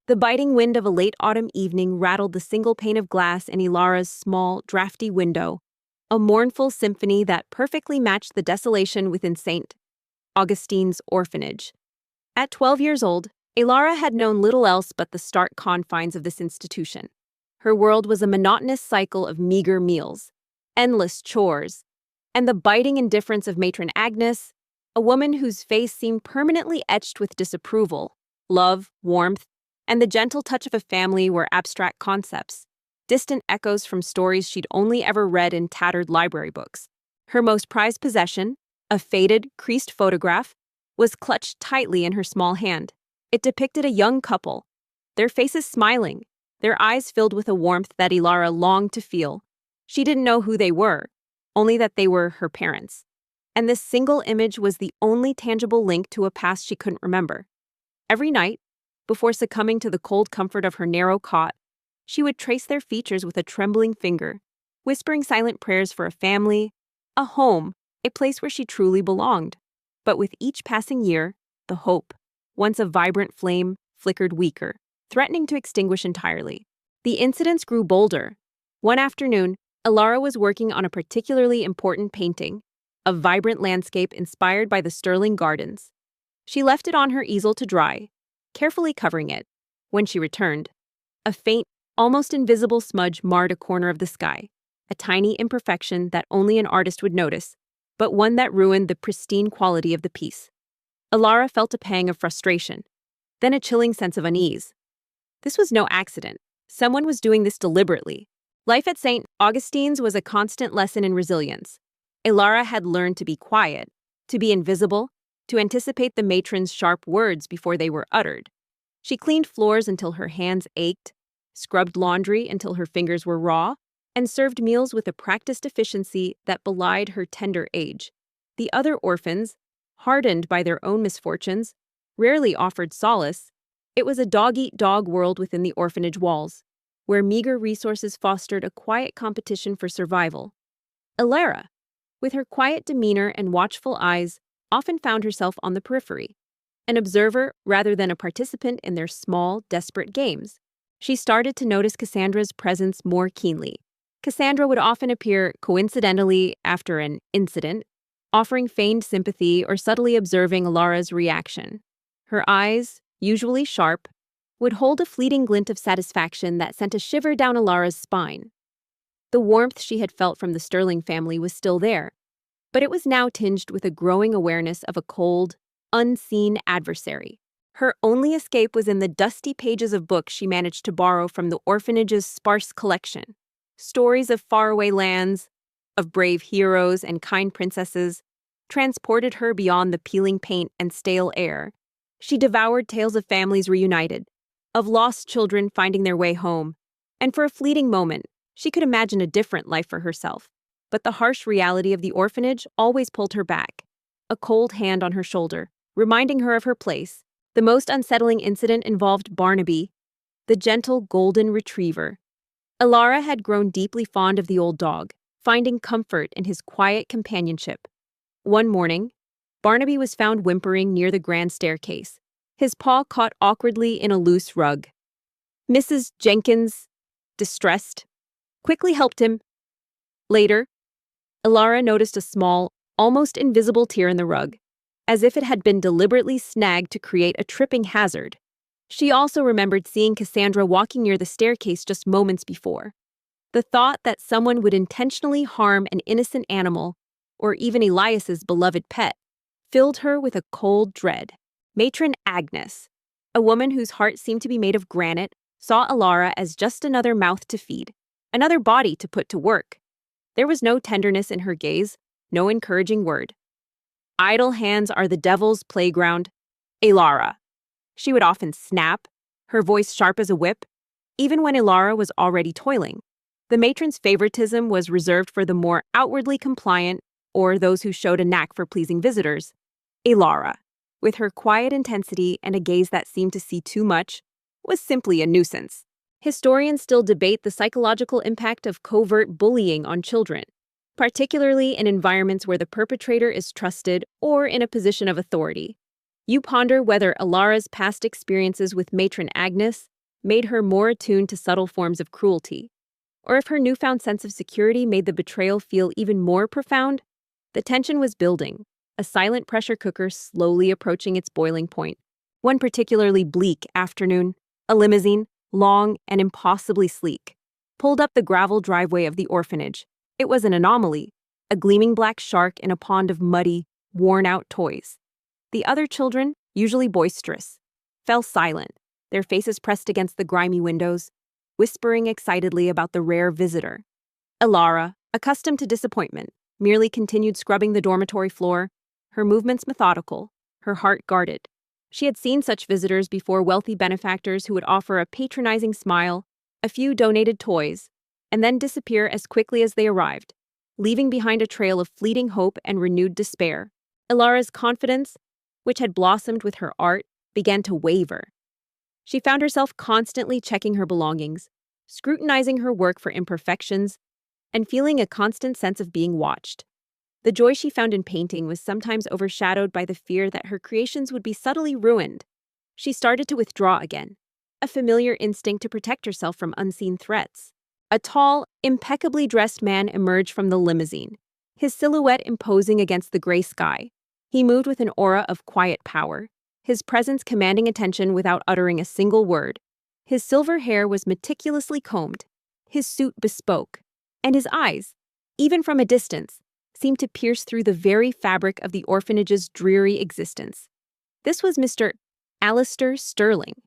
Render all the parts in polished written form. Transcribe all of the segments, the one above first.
The biting wind of a late autumn evening rattled the single pane of glass in Ilara's small, drafty window, a mournful symphony that perfectly matched the desolation within St. Augustine's orphanage. At 12 years old, Ilara had known little else but the stark confines of this institution. Her world was a monotonous cycle of meager meals, endless chores, and the biting indifference of matron Agnes, a woman whose face seemed permanently etched with disapproval, love, warmth, and the gentle touch of a family were abstract concepts, distant echoes from stories she'd only ever read in tattered library books. Her most prized possession, a faded, creased photograph, was clutched tightly in her small hand. It depicted a young couple, their faces smiling, their eyes filled with a warmth that Ilara longed to feel. She didn't know who they were, only that they were her parents. And this single image was the only tangible link to a past she couldn't remember. Every night, before succumbing to the cold comfort of her narrow cot, she would trace their features with a trembling finger, whispering silent prayers for a family, a home, a place where she truly belonged. But with each passing year, the hope, once a vibrant flame, flickered weaker, threatening to extinguish entirely. The incidents grew bolder. One afternoon, Ilara was working on a particularly important painting, a vibrant landscape inspired by the Sterling Gardens. She left it on her easel to dry, carefully covering it. When she returned, a faint, almost invisible smudge marred a corner of the sky, a tiny imperfection that only an artist would notice, but one that ruined the pristine quality of the piece. Ilara felt a pang of frustration, then a chilling sense of unease. This was no accident. Someone was doing this deliberately. Life at St. Augustine's was a constant lesson in resilience. Ilara had learned to be quiet, to be invisible, to anticipate the matron's sharp words before they were uttered. She cleaned floors until her hands ached, scrubbed laundry until her fingers were raw, and served meals with a practiced efficiency that belied her tender age. The other orphans, hardened by their own misfortunes, rarely offered solace. It was a dog-eat-dog world within the orphanage walls, where meager resources fostered a quiet competition for survival. Ilara, with her quiet demeanor and watchful eyes, often found herself on the periphery, an observer rather than a participant in their small, desperate games. She started to notice Cassandra's presence more keenly. Cassandra would often appear coincidentally after an incident, offering feigned sympathy or subtly observing Ilara's reaction. Her eyes, usually sharp, would hold a fleeting glint of satisfaction that sent a shiver down Ilara's spine. The warmth she had felt from the Sterling family was still there, but it was now tinged with a growing awareness of a cold, unseen adversary. Her only escape was in the dusty pages of books she managed to borrow from the orphanage's sparse collection. Stories of faraway lands, of brave heroes and kind princesses, transported her beyond the peeling paint and stale air. She devoured tales of families reunited, of lost children finding their way home, and for a fleeting moment, she could imagine a different life for herself. But the harsh reality of the orphanage always pulled her back, a cold hand on her shoulder, reminding her of her place. The most unsettling incident involved Barnaby, the gentle golden retriever. Ilara had grown deeply fond of the old dog, finding comfort in his quiet companionship. One morning, Barnaby was found whimpering near the grand staircase, his paw caught awkwardly in a loose rug. Mrs. Jenkins, distressed, quickly helped him. Later, Ilara noticed a small, almost invisible tear in the rug, as if it had been deliberately snagged to create a tripping hazard. She also remembered seeing Cassandra walking near the staircase just moments before. The thought that someone would intentionally harm an innocent animal, or even Elias's beloved pet, filled her with a cold dread. Matron Agnes, a woman whose heart seemed to be made of granite, saw Ilara as just another mouth to feed, another body to put to work. There was no tenderness in her gaze, no encouraging word. Idle hands are the devil's playground. Ilara. She would often snap, her voice sharp as a whip, even when Ilara was already toiling. The matron's favoritism was reserved for the more outwardly compliant or those who showed a knack for pleasing visitors. Ilara, with her quiet intensity and a gaze that seemed to see too much, was simply a nuisance. Historians still debate the psychological impact of covert bullying on children, particularly in environments where the perpetrator is trusted or in a position of authority. You ponder whether Ilara's past experiences with matron Agnes made her more attuned to subtle forms of cruelty, or if her newfound sense of security made the betrayal feel even more profound, the tension was building, a silent pressure cooker slowly approaching its boiling point. One particularly bleak afternoon, a limousine, long and impossibly sleek, pulled up the gravel driveway of the orphanage. It was an anomaly, a gleaming black shark in a pond of muddy, worn-out toys. The other children, usually boisterous, fell silent, their faces pressed against the grimy windows, whispering excitedly about the rare visitor. Elara, accustomed to disappointment, merely continued scrubbing the dormitory floor, her movements methodical, her heart guarded. She had seen such visitors before, wealthy benefactors who would offer a patronizing smile, a few donated toys, and then disappear as quickly as they arrived, leaving behind a trail of fleeting hope and renewed despair. Elara's confidence, which had blossomed with her art, began to waver. She found herself constantly checking her belongings, scrutinizing her work for imperfections, and feeling a constant sense of being watched. The joy she found in painting was sometimes overshadowed by the fear that her creations would be subtly ruined. She started to withdraw again, a familiar instinct to protect herself from unseen threats. A tall, impeccably dressed man emerged from the limousine, his silhouette imposing against the gray sky. He moved with an aura of quiet power, his presence commanding attention without uttering a single word. His silver hair was meticulously combed, his suit bespoke, and his eyes, even from a distance, seemed to pierce through the very fabric of the orphanage's dreary existence. This was Mr. Alistair Sterling,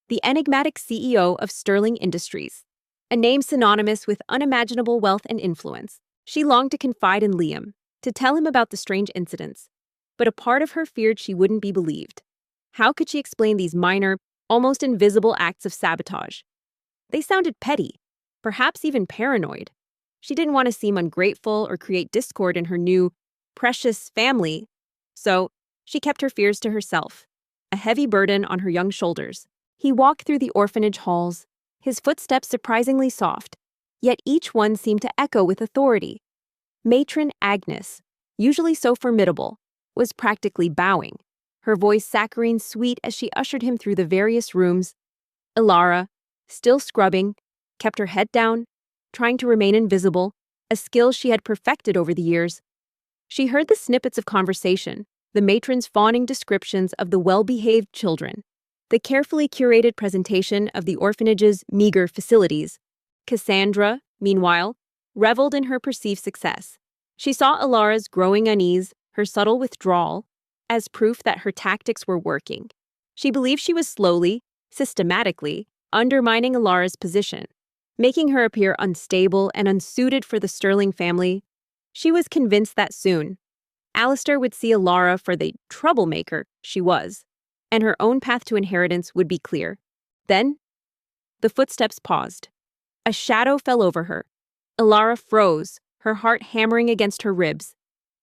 the enigmatic CEO of Sterling Industries, a name synonymous with unimaginable wealth and influence. She longed to confide in Liam, to tell him about the strange incidents, but a part of her feared she wouldn't be believed. How could she explain these minor, almost invisible acts of sabotage? They sounded petty, perhaps even paranoid. She didn't want to seem ungrateful or create discord in her new, precious family, so she kept her fears to herself, a heavy burden on her young shoulders. He walked through the orphanage halls, his footsteps surprisingly soft, yet each one seemed to echo with authority. Matron Agnes, usually so formidable, was practically bowing, her voice saccharine sweet as she ushered him through the various rooms. Elara, still scrubbing, kept her head down, trying to remain invisible, a skill she had perfected over the years. She heard the snippets of conversation, the matron's fawning descriptions of the well-behaved children, the carefully curated presentation of the orphanage's meager facilities. Cassandra, meanwhile, reveled in her perceived success. She saw Elara's growing unease, her subtle withdrawal, as proof that her tactics were working. She believed she was slowly, systematically, undermining Elara's position, making her appear unstable and unsuited for the Sterling family. She was convinced that soon, Alistair would see Elara for the troublemaker she was, and her own path to inheritance would be clear. Then, the footsteps paused. A shadow fell over her. Elara froze, her heart hammering against her ribs.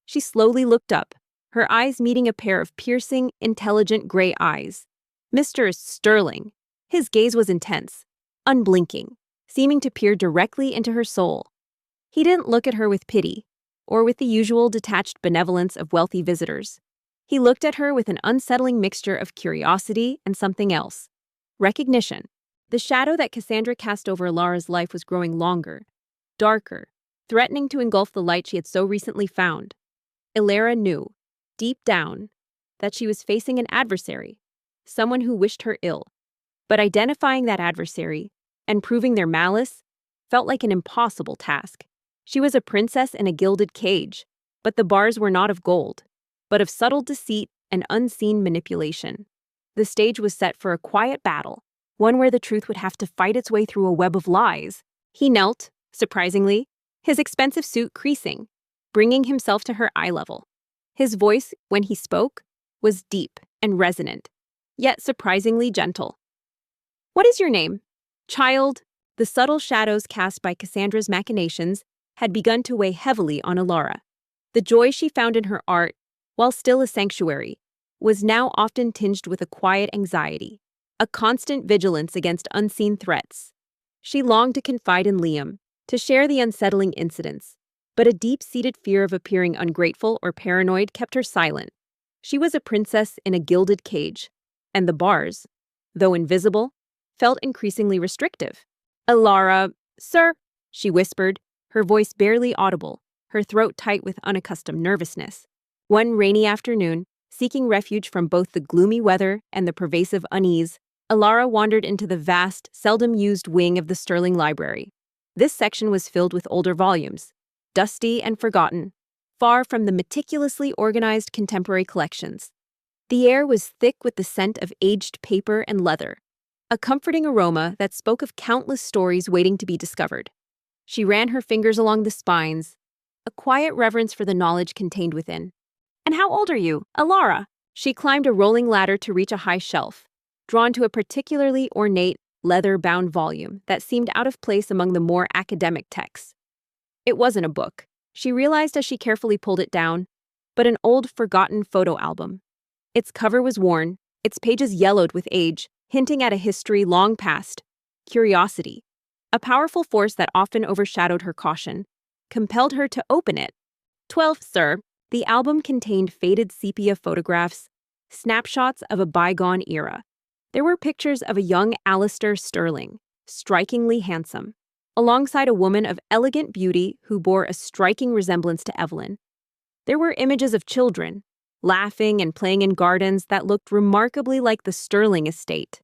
She slowly looked up, her eyes meeting a pair of piercing, intelligent gray eyes. Mr. Sterling. His gaze was intense, unblinking, seeming to peer directly into her soul. He didn't look at her with pity, or with the usual detached benevolence of wealthy visitors. He looked at her with an unsettling mixture of curiosity and something else. Recognition. The shadow that Cassandra cast over Elara's life was growing longer, darker, threatening to engulf the light she had so recently found. Elara knew, deep down, that she was facing an adversary, someone who wished her ill. But identifying that adversary and proving their malice felt like an impossible task. She was a princess in a gilded cage, but the bars were not of gold, but of subtle deceit and unseen manipulation. The stage was set for a quiet battle, one where the truth would have to fight its way through a web of lies. He knelt, surprisingly, his expensive suit creasing, bringing himself to her eye level. His voice, when he spoke, was deep and resonant, yet surprisingly gentle. "What is your name, child?" The subtle shadows cast by Cassandra's machinations had begun to weigh heavily on Elara. The joy she found in her art, while still a sanctuary, was now often tinged with a quiet anxiety, a constant vigilance against unseen threats. She longed to confide in Liam, to share the unsettling incidents, but a deep-seated fear of appearing ungrateful or paranoid kept her silent. She was a princess in a gilded cage, and the bars, though invisible, felt increasingly restrictive. "Elara, sir," she whispered, her voice barely audible, her throat tight with unaccustomed nervousness. One rainy afternoon, seeking refuge from both the gloomy weather and the pervasive unease, Elara wandered into the vast, seldom-used wing of the Sterling Library. This section was filled with older volumes, dusty and forgotten, far from the meticulously organized contemporary collections. The air was thick with the scent of aged paper and leather, a comforting aroma that spoke of countless stories waiting to be discovered. She ran her fingers along the spines, a quiet reverence for the knowledge contained within. "And how old are you, Elara?" She climbed a rolling ladder to reach a high shelf, drawn to a particularly ornate, leather-bound volume that seemed out of place among the more academic texts. It wasn't a book, she realized as she carefully pulled it down, but an old, forgotten photo album. Its cover was worn, its pages yellowed with age, hinting at a history long past. Curiosity, a powerful force that often overshadowed her caution, compelled her to open it. 12, sir." The album contained faded sepia photographs, snapshots of a bygone era. There were pictures of a young Alistair Sterling, strikingly handsome, alongside a woman of elegant beauty who bore a striking resemblance to Evelyn. There were images of children, laughing and playing in gardens that looked remarkably like the Sterling estate.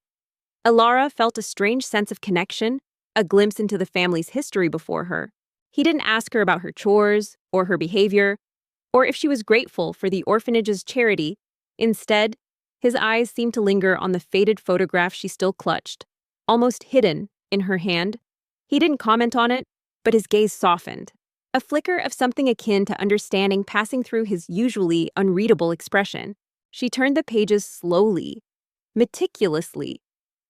Elara felt a strange sense of connection, a glimpse into the family's history before her. He didn't ask her about her chores, or her behavior, or if she was grateful for the orphanage's charity. Instead, his eyes seemed to linger on the faded photograph she still clutched, almost hidden in her hand. He didn't comment on it, but his gaze softened, a flicker of something akin to understanding passing through his usually unreadable expression. She turned the pages slowly, meticulously,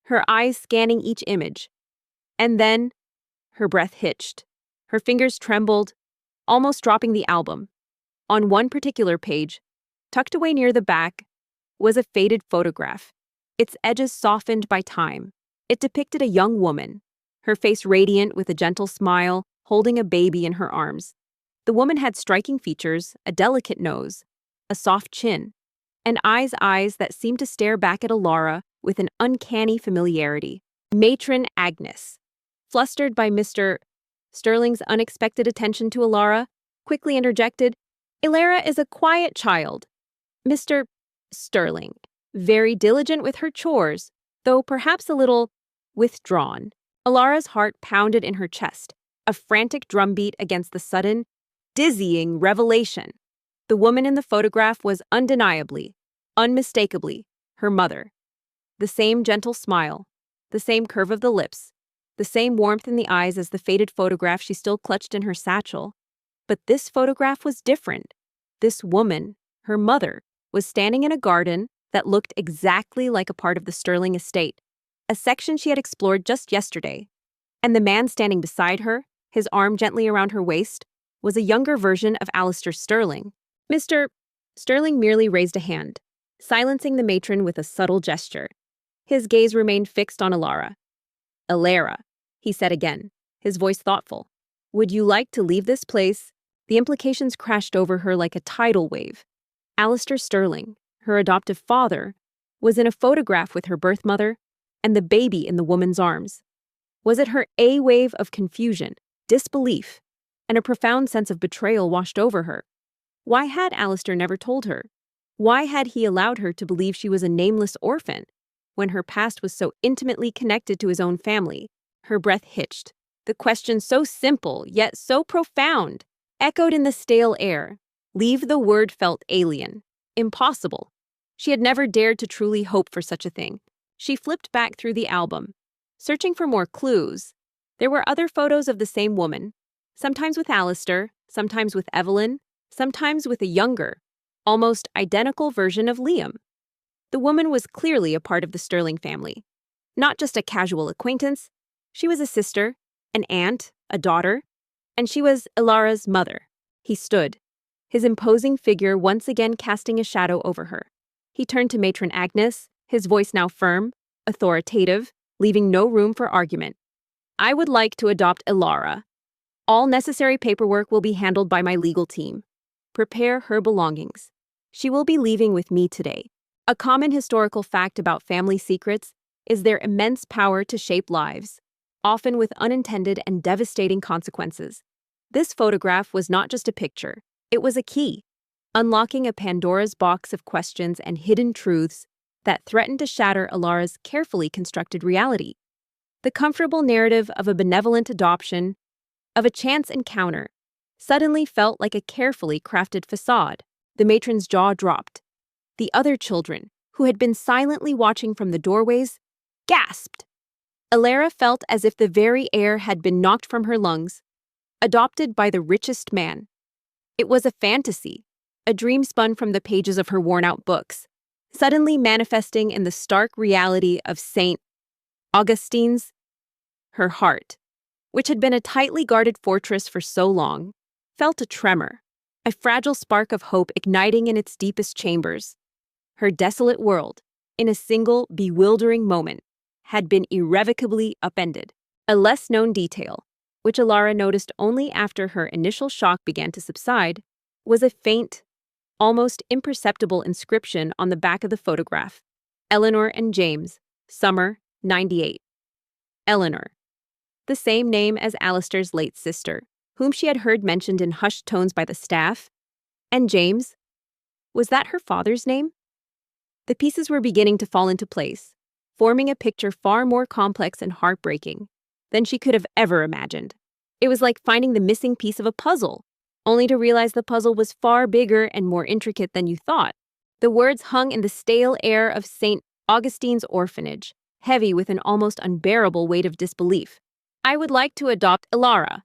her eyes scanning each image. And then, her breath hitched. Her fingers trembled, almost dropping the album. On one particular page, tucked away near the back, was a faded photograph, its edges softened by time. It depicted a young woman, her face radiant with a gentle smile, holding a baby in her arms. The woman had striking features, a delicate nose, a soft chin, and eyes that seemed to stare back at Elara with an uncanny familiarity. Matron Agnes, flustered by Mr. Sterling's unexpected attention to Elara, quickly interjected, "Elara is a quiet child. Mr. Sterling, very diligent with her chores, though perhaps a little withdrawn." Elara's heart pounded in her chest, a frantic drumbeat against the sudden, dizzying revelation. The woman in the photograph was undeniably, unmistakably, her mother. The same gentle smile, the same curve of the lips, the same warmth in the eyes as the faded photograph she still clutched in her satchel. But this photograph was different. This woman, her mother, was standing in a garden that looked exactly like a part of the Sterling estate, a section she had explored just yesterday. And the man standing beside her, his arm gently around her waist, was a younger version of Alistair Sterling. Mr. Sterling merely raised a hand, silencing the matron with a subtle gesture. His gaze remained fixed on Elara. "Elara," he said again, his voice thoughtful. "Would you like to leave this place?" The implications crashed over her like a tidal wave. Alistair Sterling, her adoptive father, was in a photograph with her birth mother and the baby in the woman's arms. Was it her A wave of confusion, disbelief, and a profound sense of betrayal washed over her? Why had Alistair never told her? Why had he allowed her to believe she was a nameless orphan, when her past was so intimately connected to his own family? Her breath hitched. The question, so simple, yet so profound, echoed in the stale air. Leave the word felt alien. Impossible. She had never dared to truly hope for such a thing. She flipped back through the album, searching for more clues. There were other photos of the same woman, sometimes with Alistair, sometimes with Evelyn, sometimes with a younger, almost identical version of Liam. The woman was clearly a part of the Sterling family. Not just a casual acquaintance, she was a sister, an aunt, a daughter, and she was Elara's mother. He stood, his imposing figure once again casting a shadow over her. He turned to Matron Agnes, his voice now firm, authoritative, leaving no room for argument. "I would like to adopt Elara. All necessary paperwork will be handled by my legal team. Prepare her belongings. She will be leaving with me today." A common historical fact about family secrets is their immense power to shape lives, often with unintended and devastating consequences. This photograph was not just a picture, it was a key, unlocking a Pandora's box of questions and hidden truths that threatened to shatter Alara's carefully constructed reality. The comfortable narrative of a benevolent adoption, of a chance encounter, suddenly felt like a carefully crafted facade. The matron's jaw dropped. The other children, who had been silently watching from the doorways, gasped. Alara felt as if the very air had been knocked from her lungs. Adopted by the richest man. It was a fantasy, a dream spun from the pages of her worn-out books, suddenly manifesting in the stark reality of St. Augustine's. Her heart, which had been a tightly guarded fortress for so long, felt a tremor, a fragile spark of hope igniting in its deepest chambers. Her desolate world, in a single bewildering moment, had been irrevocably upended. A less-known detail, which Alara noticed only after her initial shock began to subside, was a faint, almost imperceptible inscription on the back of the photograph. Eleanor and James, summer, 98. Eleanor. The same name as Alistair's late sister, whom she had heard mentioned in hushed tones by the staff. And James? Was that her father's name? The pieces were beginning to fall into place, forming a picture far more complex and heartbreaking than she could have ever imagined. It was like finding the missing piece of a puzzle, only to realize the puzzle was far bigger and more intricate than you thought. The words hung in the stale air of St. Augustine's orphanage, heavy with an almost unbearable weight of disbelief. I would like to adopt Alara.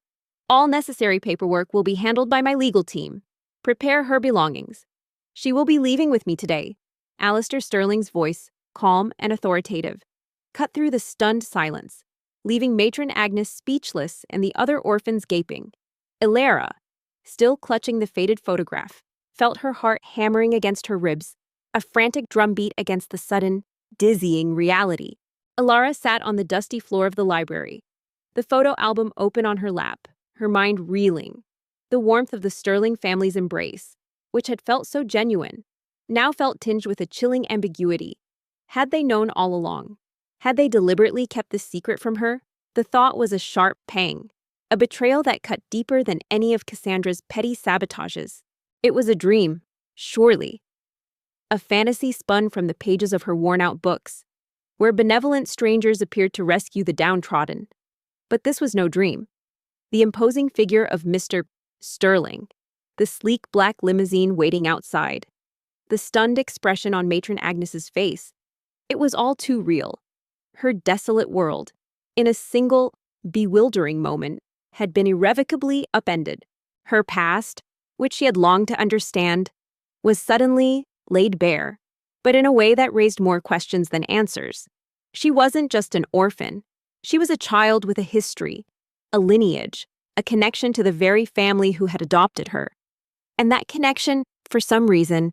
All necessary paperwork will be handled by my legal team. Prepare her belongings. She will be leaving with me today. Alistair Sterling's voice, calm and authoritative, cut through the stunned silence, leaving Matron Agnes speechless and the other orphans gaping. Alara, still clutching the faded photograph, felt her heart hammering against her ribs, a frantic drumbeat against the sudden, dizzying reality. Alara sat on the dusty floor of the library, the photo album open on her lap, her mind reeling. The warmth of the Sterling family's embrace, which had felt so genuine, now felt tinged with a chilling ambiguity. Had they known all along? Had they deliberately kept this secret from her? The thought was a sharp pang, a betrayal that cut deeper than any of Cassandra's petty sabotages. It was a dream, surely. A fantasy spun from the pages of her worn-out books, where benevolent strangers appeared to rescue the downtrodden. But this was no dream. The imposing figure of Mr. Sterling, the sleek black limousine waiting outside, the stunned expression on Matron Agnes's face. It was all too real. Her desolate world, in a single, bewildering moment, had been irrevocably upended. Her past, which she had longed to understand, was suddenly laid bare, but in a way that raised more questions than answers. She wasn't just an orphan. She was a child with a history, a lineage, a connection to the very family who had adopted her. And that connection, for some reason,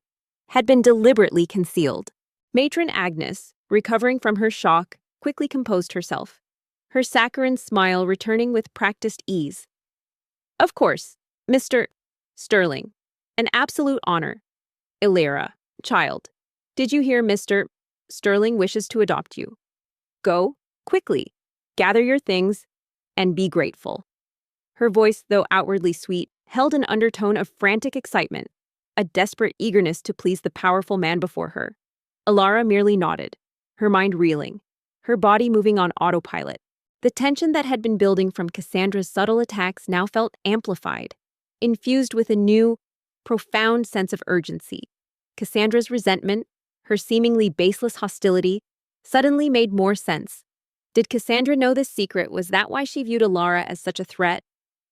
had been deliberately concealed. Matron Agnes, recovering from her shock, quickly composed herself, her saccharine smile returning with practiced ease. Of course, Mr. Sterling, an absolute honor. Alara, child, did you hear Mr. Sterling wishes to adopt you? Go, quickly, gather your things, and be grateful. Her voice, though outwardly sweet, held an undertone of frantic excitement, a desperate eagerness to please the powerful man before her. Alara merely nodded, her mind reeling, her body moving on autopilot. The tension that had been building from Cassandra's subtle attacks now felt amplified, infused with a new, profound sense of urgency. Cassandra's resentment, her seemingly baseless hostility, suddenly made more sense. Did Cassandra know this secret? Was that why she viewed Alara as such a threat?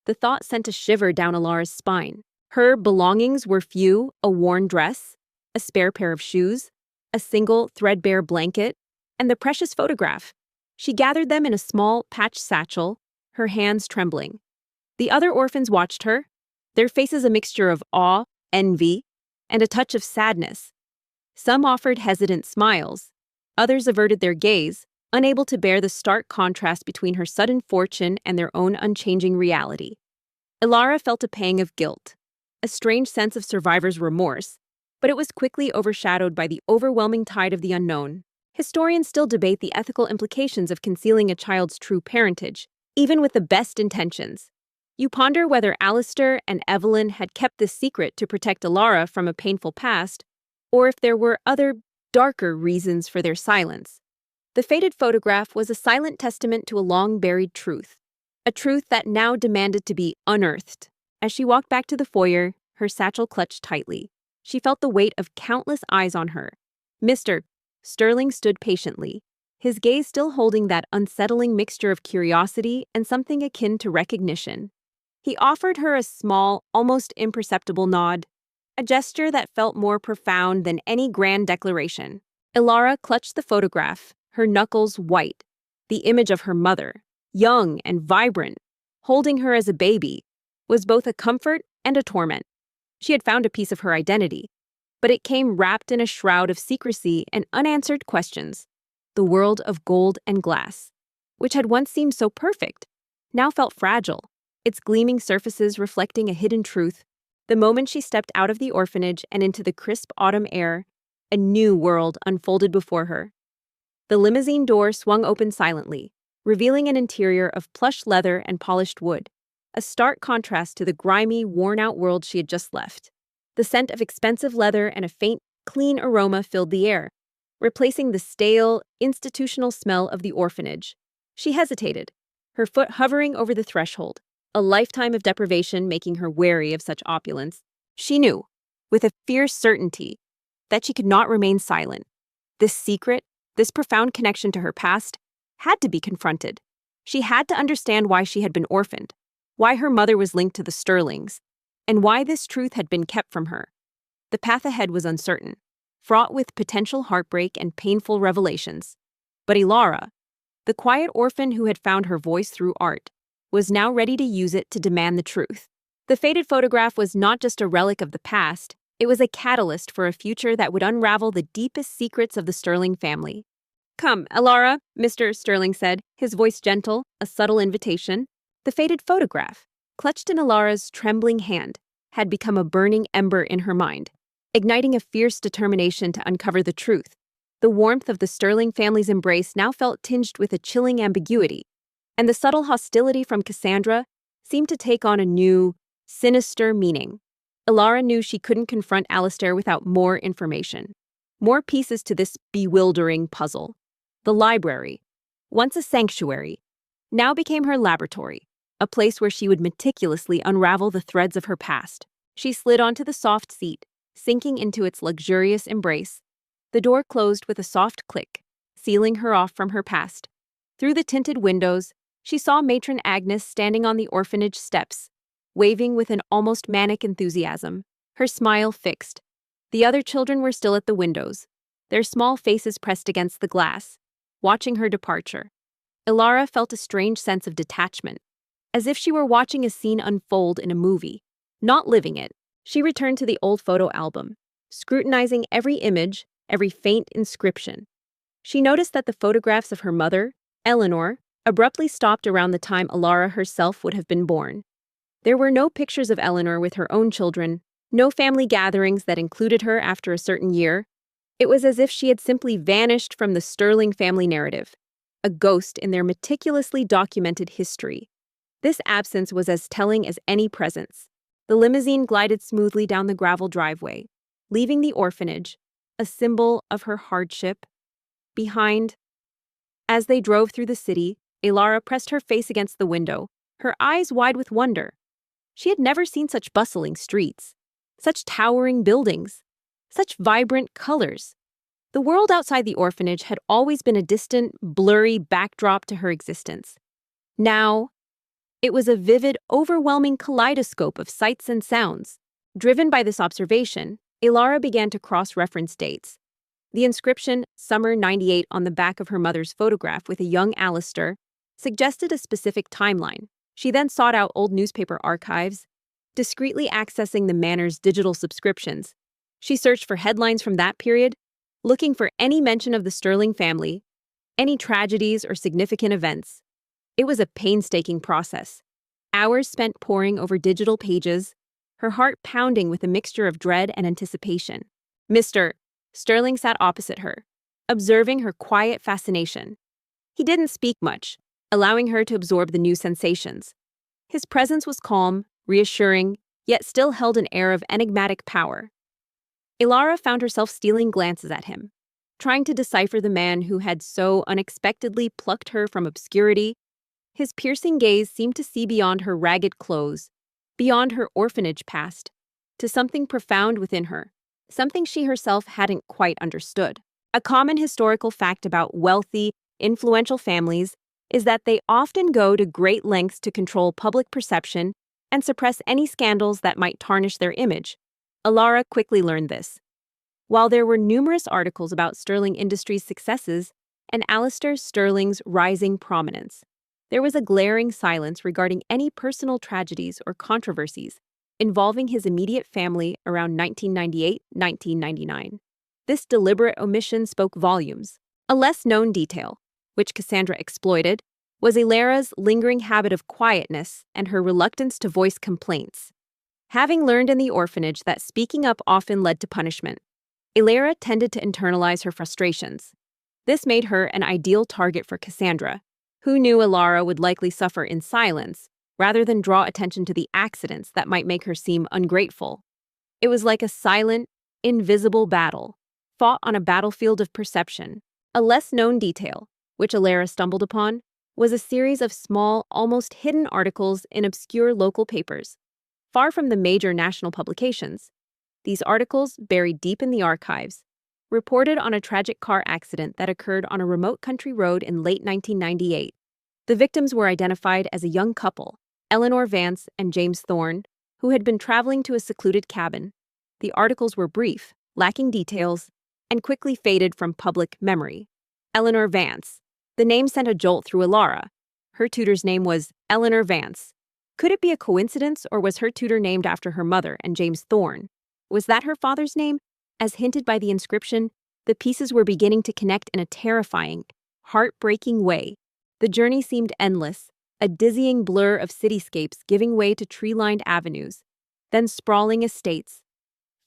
The thought sent a shiver down Alara's spine. Her belongings were few: a worn dress, a spare pair of shoes, a single threadbare blanket, and the precious photograph. She gathered them in a small patched satchel, her hands trembling. The other orphans watched her, their faces a mixture of awe, envy, and a touch of sadness. Some offered hesitant smiles, others averted their gaze, unable to bear the stark contrast between her sudden fortune and their own unchanging reality. Alara felt a pang of guilt, a strange sense of survivor's remorse, but it was quickly overshadowed by the overwhelming tide of the unknown. Historians still debate the ethical implications of concealing a child's true parentage, even with the best intentions. You ponder whether Alistair and Evelyn had kept this secret to protect Alara from a painful past, or if there were other, darker reasons for their silence. The faded photograph was a silent testament to a long-buried truth, a truth that now demanded to be unearthed. As she walked back to the foyer, her satchel clutched tightly. She felt the weight of countless eyes on her. Mr. Sterling stood patiently, his gaze still holding that unsettling mixture of curiosity and something akin to recognition. He offered her a small, almost imperceptible nod, a gesture that felt more profound than any grand declaration. Alara clutched the photograph, her knuckles white. The image of her mother, young and vibrant, holding her as a baby, was both a comfort and a torment. She had found a piece of her identity, but it came wrapped in a shroud of secrecy and unanswered questions. The world of gold and glass, which had once seemed so perfect, now felt fragile, its gleaming surfaces reflecting a hidden truth. The moment she stepped out of the orphanage and into the crisp autumn air, a new world unfolded before her. The limousine door swung open silently, revealing an interior of plush leather and polished wood, a stark contrast to the grimy, worn-out world she had just left. The scent of expensive leather and a faint, clean aroma filled the air, replacing the stale, institutional smell of the orphanage. She hesitated, her foot hovering over the threshold, a lifetime of deprivation making her wary of such opulence. She knew, with a fierce certainty, that she could not remain silent. This secret, this profound connection to her past, had to be confronted. She had to understand why she had been orphaned, why her mother was linked to the Sterlings, and why this truth had been kept from her. The path ahead was uncertain, fraught with potential heartbreak and painful revelations. But Alara, the quiet orphan who had found her voice through art, was now ready to use it to demand the truth. The faded photograph was not just a relic of the past, it was a catalyst for a future that would unravel the deepest secrets of the Sterling family. "Come, Alara," Mr. Sterling said, his voice gentle, a subtle invitation. The faded photograph, clutched in Alara's trembling hand, had become a burning ember in her mind, igniting a fierce determination to uncover the truth. The warmth of the Sterling family's embrace now felt tinged with a chilling ambiguity, and the subtle hostility from Cassandra seemed to take on a new, sinister meaning. Alara knew she couldn't confront Alistair without more information, more pieces to this bewildering puzzle. The library, once a sanctuary, now became her laboratory, a place where she would meticulously unravel the threads of her past. She slid onto the soft seat, sinking into its luxurious embrace. The door closed with a soft click, sealing her off from her past. Through the tinted windows, she saw Matron Agnes standing on the orphanage steps, waving with an almost manic enthusiasm, her smile fixed. The other children were still at the windows, their small faces pressed against the glass, watching her departure. Alara felt a strange sense of detachment, as if she were watching a scene unfold in a movie, not living it. She returned to the old photo album, scrutinizing every image, every faint inscription. She noticed that the photographs of her mother, Eleanor, abruptly stopped around the time Alara herself would have been born. There were no pictures of Eleanor with her own children, no family gatherings that included her after a certain year. It was as if she had simply vanished from the Sterling family narrative, a ghost in their meticulously documented history. This absence was as telling as any presence. The limousine glided smoothly down the gravel driveway, leaving the orphanage, a symbol of her hardship, behind. As they drove through the city, Alara pressed her face against the window, her eyes wide with wonder. She had never seen such bustling streets, such towering buildings, such vibrant colors. The world outside the orphanage had always been a distant, blurry backdrop to her existence. Now, it was a vivid, overwhelming kaleidoscope of sights and sounds. Driven by this observation, Alara began to cross-reference dates. The inscription, Summer 98, on the back of her mother's photograph with a young Alistair suggested a specific timeline. She then sought out old newspaper archives, discreetly accessing the Manor's digital subscriptions. She searched for headlines from that period, looking for any mention of the Sterling family, any tragedies or significant events. It was a painstaking process. Hours spent poring over digital pages, her heart pounding with a mixture of dread and anticipation. Mr. Sterling sat opposite her, observing her quiet fascination. He didn't speak much, allowing her to absorb the new sensations. His presence was calm, reassuring, yet still held an air of enigmatic power. Ilara found herself stealing glances at him, trying to decipher the man who had so unexpectedly plucked her from obscurity. His piercing gaze seemed to see beyond her ragged clothes, beyond her orphanage past, to something profound within her, something she herself hadn't quite understood. A common historical fact about wealthy, influential families is that they often go to great lengths to control public perception and suppress any scandals that might tarnish their image. Ilara quickly learned this. While there were numerous articles about Sterling Industries' successes and Alistair Sterling's rising prominence, there was a glaring silence regarding any personal tragedies or controversies involving his immediate family around 1998-1999. This deliberate omission spoke volumes. A less-known detail, which Cassandra exploited, was Ilara's lingering habit of quietness and her reluctance to voice complaints. Having learned in the orphanage that speaking up often led to punishment, Ilara tended to internalize her frustrations. This made her an ideal target for Cassandra, who knew Ilara would likely suffer in silence rather than draw attention to the accidents that might make her seem ungrateful. It was like a silent, invisible battle, fought on a battlefield of perception. A less-known detail, which Ilara stumbled upon, was a series of small, almost hidden articles in obscure local papers, far from the major national publications. These articles, buried deep in the archives, reported on a tragic car accident that occurred on a remote country road in late 1998. The victims were identified as a young couple, Eleanor Vance and James Thorne, who had been traveling to a secluded cabin. The articles were brief, lacking details, and quickly faded from public memory. Eleanor Vance. The name sent a jolt through Ilara. Her tutor's name was Eleanor Vance. Could it be a coincidence, or was her tutor named after her mother and James Thorne? Was that her father's name? As hinted by the inscription, the pieces were beginning to connect in a terrifying, heartbreaking way. The journey seemed endless, a dizzying blur of cityscapes giving way to tree-lined avenues, then sprawling estates.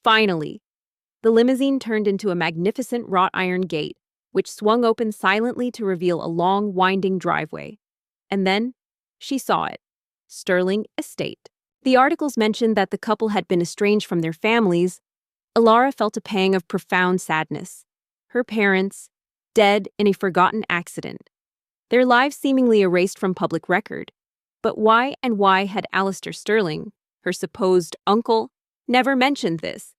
Finally, the limousine turned into a magnificent wrought iron gate, which swung open silently to reveal a long, winding driveway. And then, she saw it. Sterling Estate. The articles mentioned that the couple had been estranged from their families. Ilara felt a pang of profound sadness. Her parents, dead in a forgotten accident. Their lives seemingly erased from public record. But why had Alistair Sterling, her supposed uncle, never mentioned this?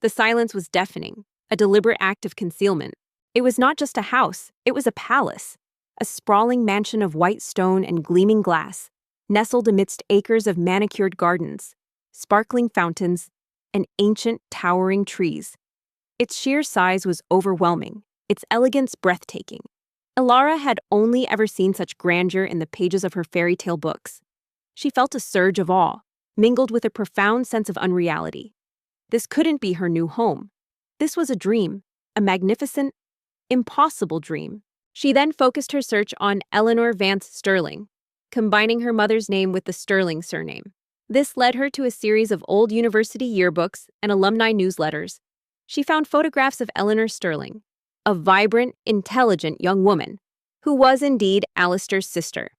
The silence was deafening, a deliberate act of concealment. It was not just a house, it was a palace, a sprawling mansion of white stone and gleaming glass, nestled amidst acres of manicured gardens, sparkling fountains, and ancient, towering trees. Its sheer size was overwhelming, its elegance breathtaking. Ilara had only ever seen such grandeur in the pages of her fairy tale books. She felt a surge of awe, mingled with a profound sense of unreality. This couldn't be her new home. This was a dream, a magnificent, impossible dream. She then focused her search on Eleanor Vance Sterling, combining her mother's name with the Sterling surname. This led her to a series of old university yearbooks and alumni newsletters. She found photographs of Eleanor Sterling, a vibrant, intelligent young woman, who was indeed Alistair's sister.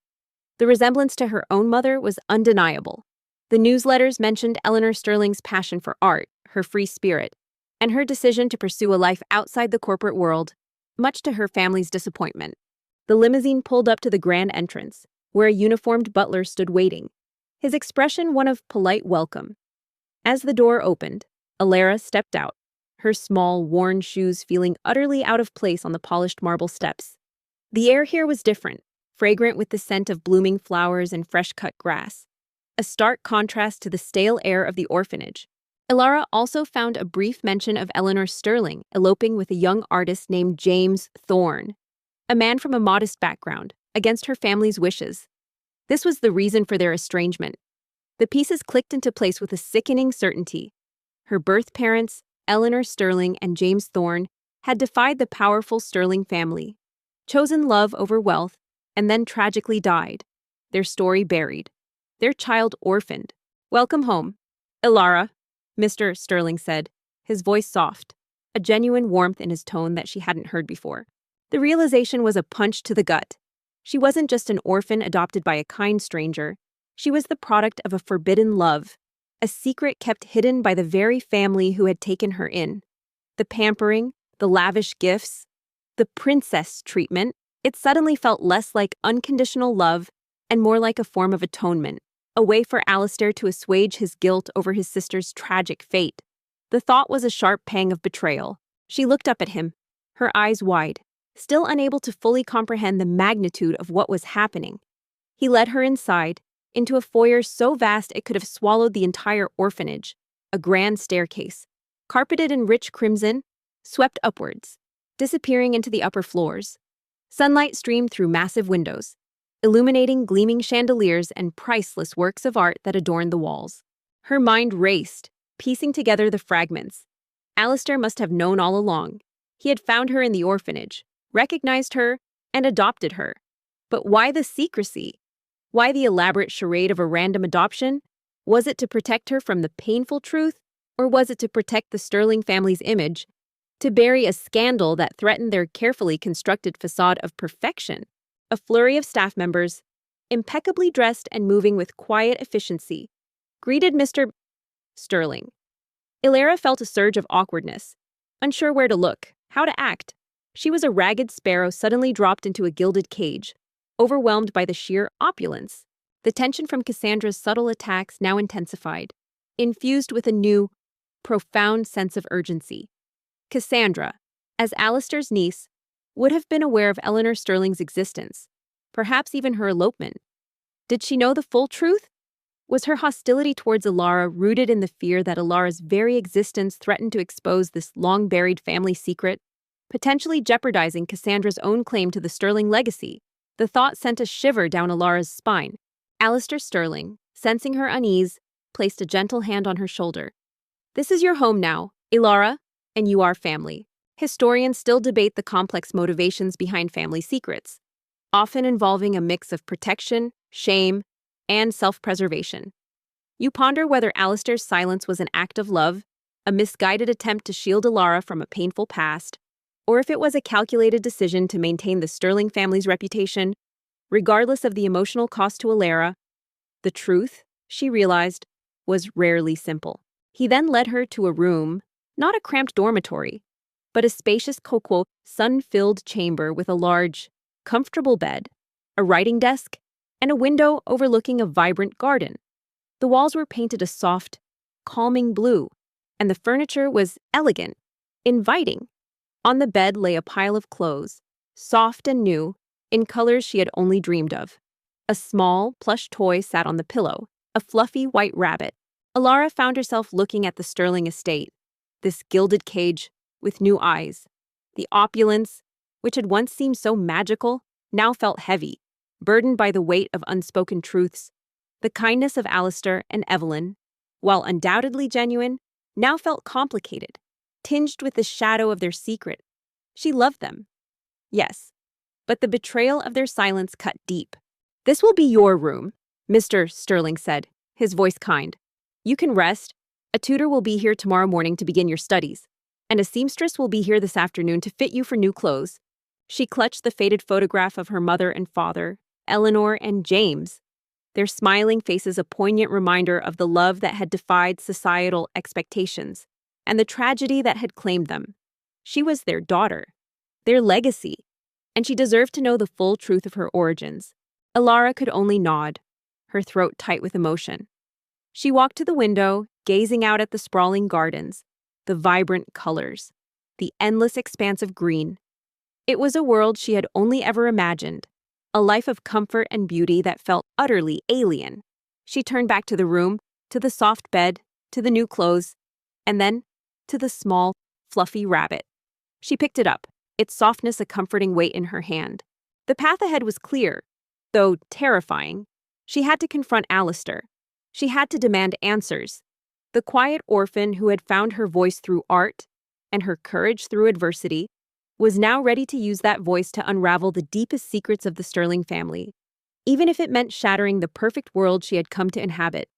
The resemblance to her own mother was undeniable. The newsletters mentioned Eleanor Sterling's passion for art, her free spirit, and her decision to pursue a life outside the corporate world, much to her family's disappointment. The limousine pulled up to the grand entrance, where a uniformed butler stood waiting, his expression one of polite welcome. As the door opened, Ilara stepped out, her small, worn shoes feeling utterly out of place on the polished marble steps. The air here was different, fragrant with the scent of blooming flowers and fresh-cut grass, a stark contrast to the stale air of the orphanage. Ilara also found a brief mention of Eleanor Sterling eloping with a young artist named James Thorne, a man from a modest background, against her family's wishes. This was the reason for their estrangement. The pieces clicked into place with a sickening certainty. Her birth parents, Eleanor Sterling and James Thorne, had defied the powerful Sterling family, chosen love over wealth, and then tragically died, their story buried, their child orphaned. "Welcome home, Ilara," Mr. Sterling said, his voice soft. a genuine warmth in his tone that she hadn't heard before. The realization was a punch to the gut. She wasn't just an orphan adopted by a kind stranger. She was the product of a forbidden love, a secret kept hidden by the very family who had taken her in. The pampering, the lavish gifts, the princess treatment, it suddenly felt less like unconditional love and more like a form of atonement, a way for Alistair to assuage his guilt over his sister's tragic fate. The thought was a sharp pang of betrayal. She looked up at him, her eyes wide, still unable to fully comprehend the magnitude of what was happening. He led her inside, into a foyer so vast it could have swallowed the entire orphanage, a grand staircase, carpeted in rich crimson, swept upwards, disappearing into the upper floors. Sunlight streamed through massive windows, illuminating gleaming chandeliers and priceless works of art that adorned the walls. Her mind raced, piecing together the fragments. Alistair must have known all along. He had found her in the orphanage, recognized her, and adopted her. But why the secrecy? Why the elaborate charade of a random adoption? Was it to protect her from the painful truth, or was it to protect the Sterling family's image, to bury a scandal that threatened their carefully constructed facade of perfection? A flurry of staff members, impeccably dressed and moving with quiet efficiency, greeted Mr. Sterling. Ilara felt a surge of awkwardness, unsure where to look, how to act. She was a ragged sparrow suddenly dropped into a gilded cage, overwhelmed by the sheer opulence. The tension from Cassandra's subtle attacks now intensified, infused with a new, profound sense of urgency. Cassandra, as Alistair's niece, would have been aware of Eleanor Sterling's existence, perhaps even her elopement. Did she know the full truth? Was her hostility towards Ilara rooted in the fear that Ilara's very existence threatened to expose this long-buried family secret, potentially jeopardizing Cassandra's own claim to the Sterling legacy? The thought sent a shiver down Ilara's spine. Alistair Sterling, sensing her unease, placed a gentle hand on her shoulder. "This is your home now, Ilara, and you are family." Historians still debate the complex motivations behind family secrets, often involving a mix of protection, shame, and self-preservation. You ponder whether Alistair's silence was an act of love, a misguided attempt to shield Ilara from a painful past, or if it was a calculated decision to maintain the Sterling family's reputation, regardless of the emotional cost to Ilara. The truth, she realized, was rarely simple. He then led her to a room, not a cramped dormitory, but a spacious sun-filled chamber with a large, comfortable bed, a writing desk, and a window overlooking a vibrant garden. The walls were painted a soft, calming blue, and the furniture was elegant, inviting. On the bed lay a pile of clothes, soft and new, in colors she had only dreamed of. A small, plush toy sat on the pillow, a fluffy white rabbit. Ilara found herself looking at the Sterling estate, this gilded cage with new eyes. The opulence, which had once seemed so magical, now felt heavy, burdened by the weight of unspoken truths. The kindness of Alistair and Evelyn, while undoubtedly genuine, now felt complicated, tinged with the shadow of their secret. She loved them. Yes, but the betrayal of their silence cut deep. "This will be your room," Mr. Sterling said, his voice kind. "You can rest. A tutor will be here tomorrow morning to begin your studies, and a seamstress will be here this afternoon to fit you for new clothes." She clutched the faded photograph of her mother and father, Eleanor and James, their smiling faces a poignant reminder of the love that had defied societal expectations, and the tragedy that had claimed them. She was their daughter, their legacy, and she deserved to know the full truth of her origins. Ilara could only nod, her throat tight with emotion. She walked to the window, gazing out at the sprawling gardens, the vibrant colors, the endless expanse of green. It was a world she had only ever imagined, a life of comfort and beauty that felt utterly alien. She turned back to the room, to the soft bed, to the new clothes, and then to the small, fluffy rabbit. She picked it up, its softness a comforting weight in her hand. The path ahead was clear, though terrifying. She had to confront Alistair. She had to demand answers. The quiet orphan who had found her voice through art and her courage through adversity was now ready to use that voice to unravel the deepest secrets of the Sterling family, even if it meant shattering the perfect world she had come to inhabit.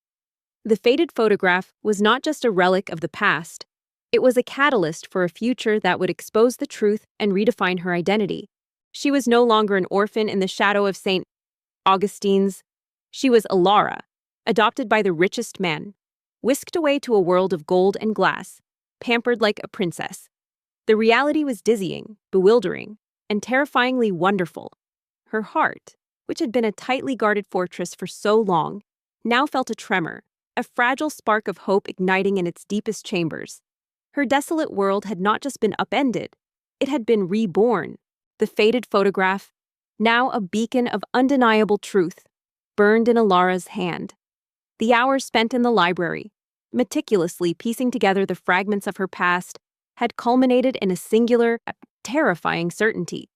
The faded photograph was not just a relic of the past. It was a catalyst for a future that would expose the truth and redefine her identity. She was no longer an orphan in the shadow of St. Augustine's. She was Ilara, adopted by the richest man, whisked away to a world of gold and glass, pampered like a princess. The reality was dizzying, bewildering, and terrifyingly wonderful. Her heart, which had been a tightly guarded fortress for so long, now felt a tremor, a fragile spark of hope igniting in its deepest chambers. Her desolate world had not just been upended, it had been reborn. The faded photograph, now a beacon of undeniable truth, burned in Ilara's hand. The hours spent in the library, meticulously piecing together the fragments of her past, had culminated in a singular, terrifying certainty.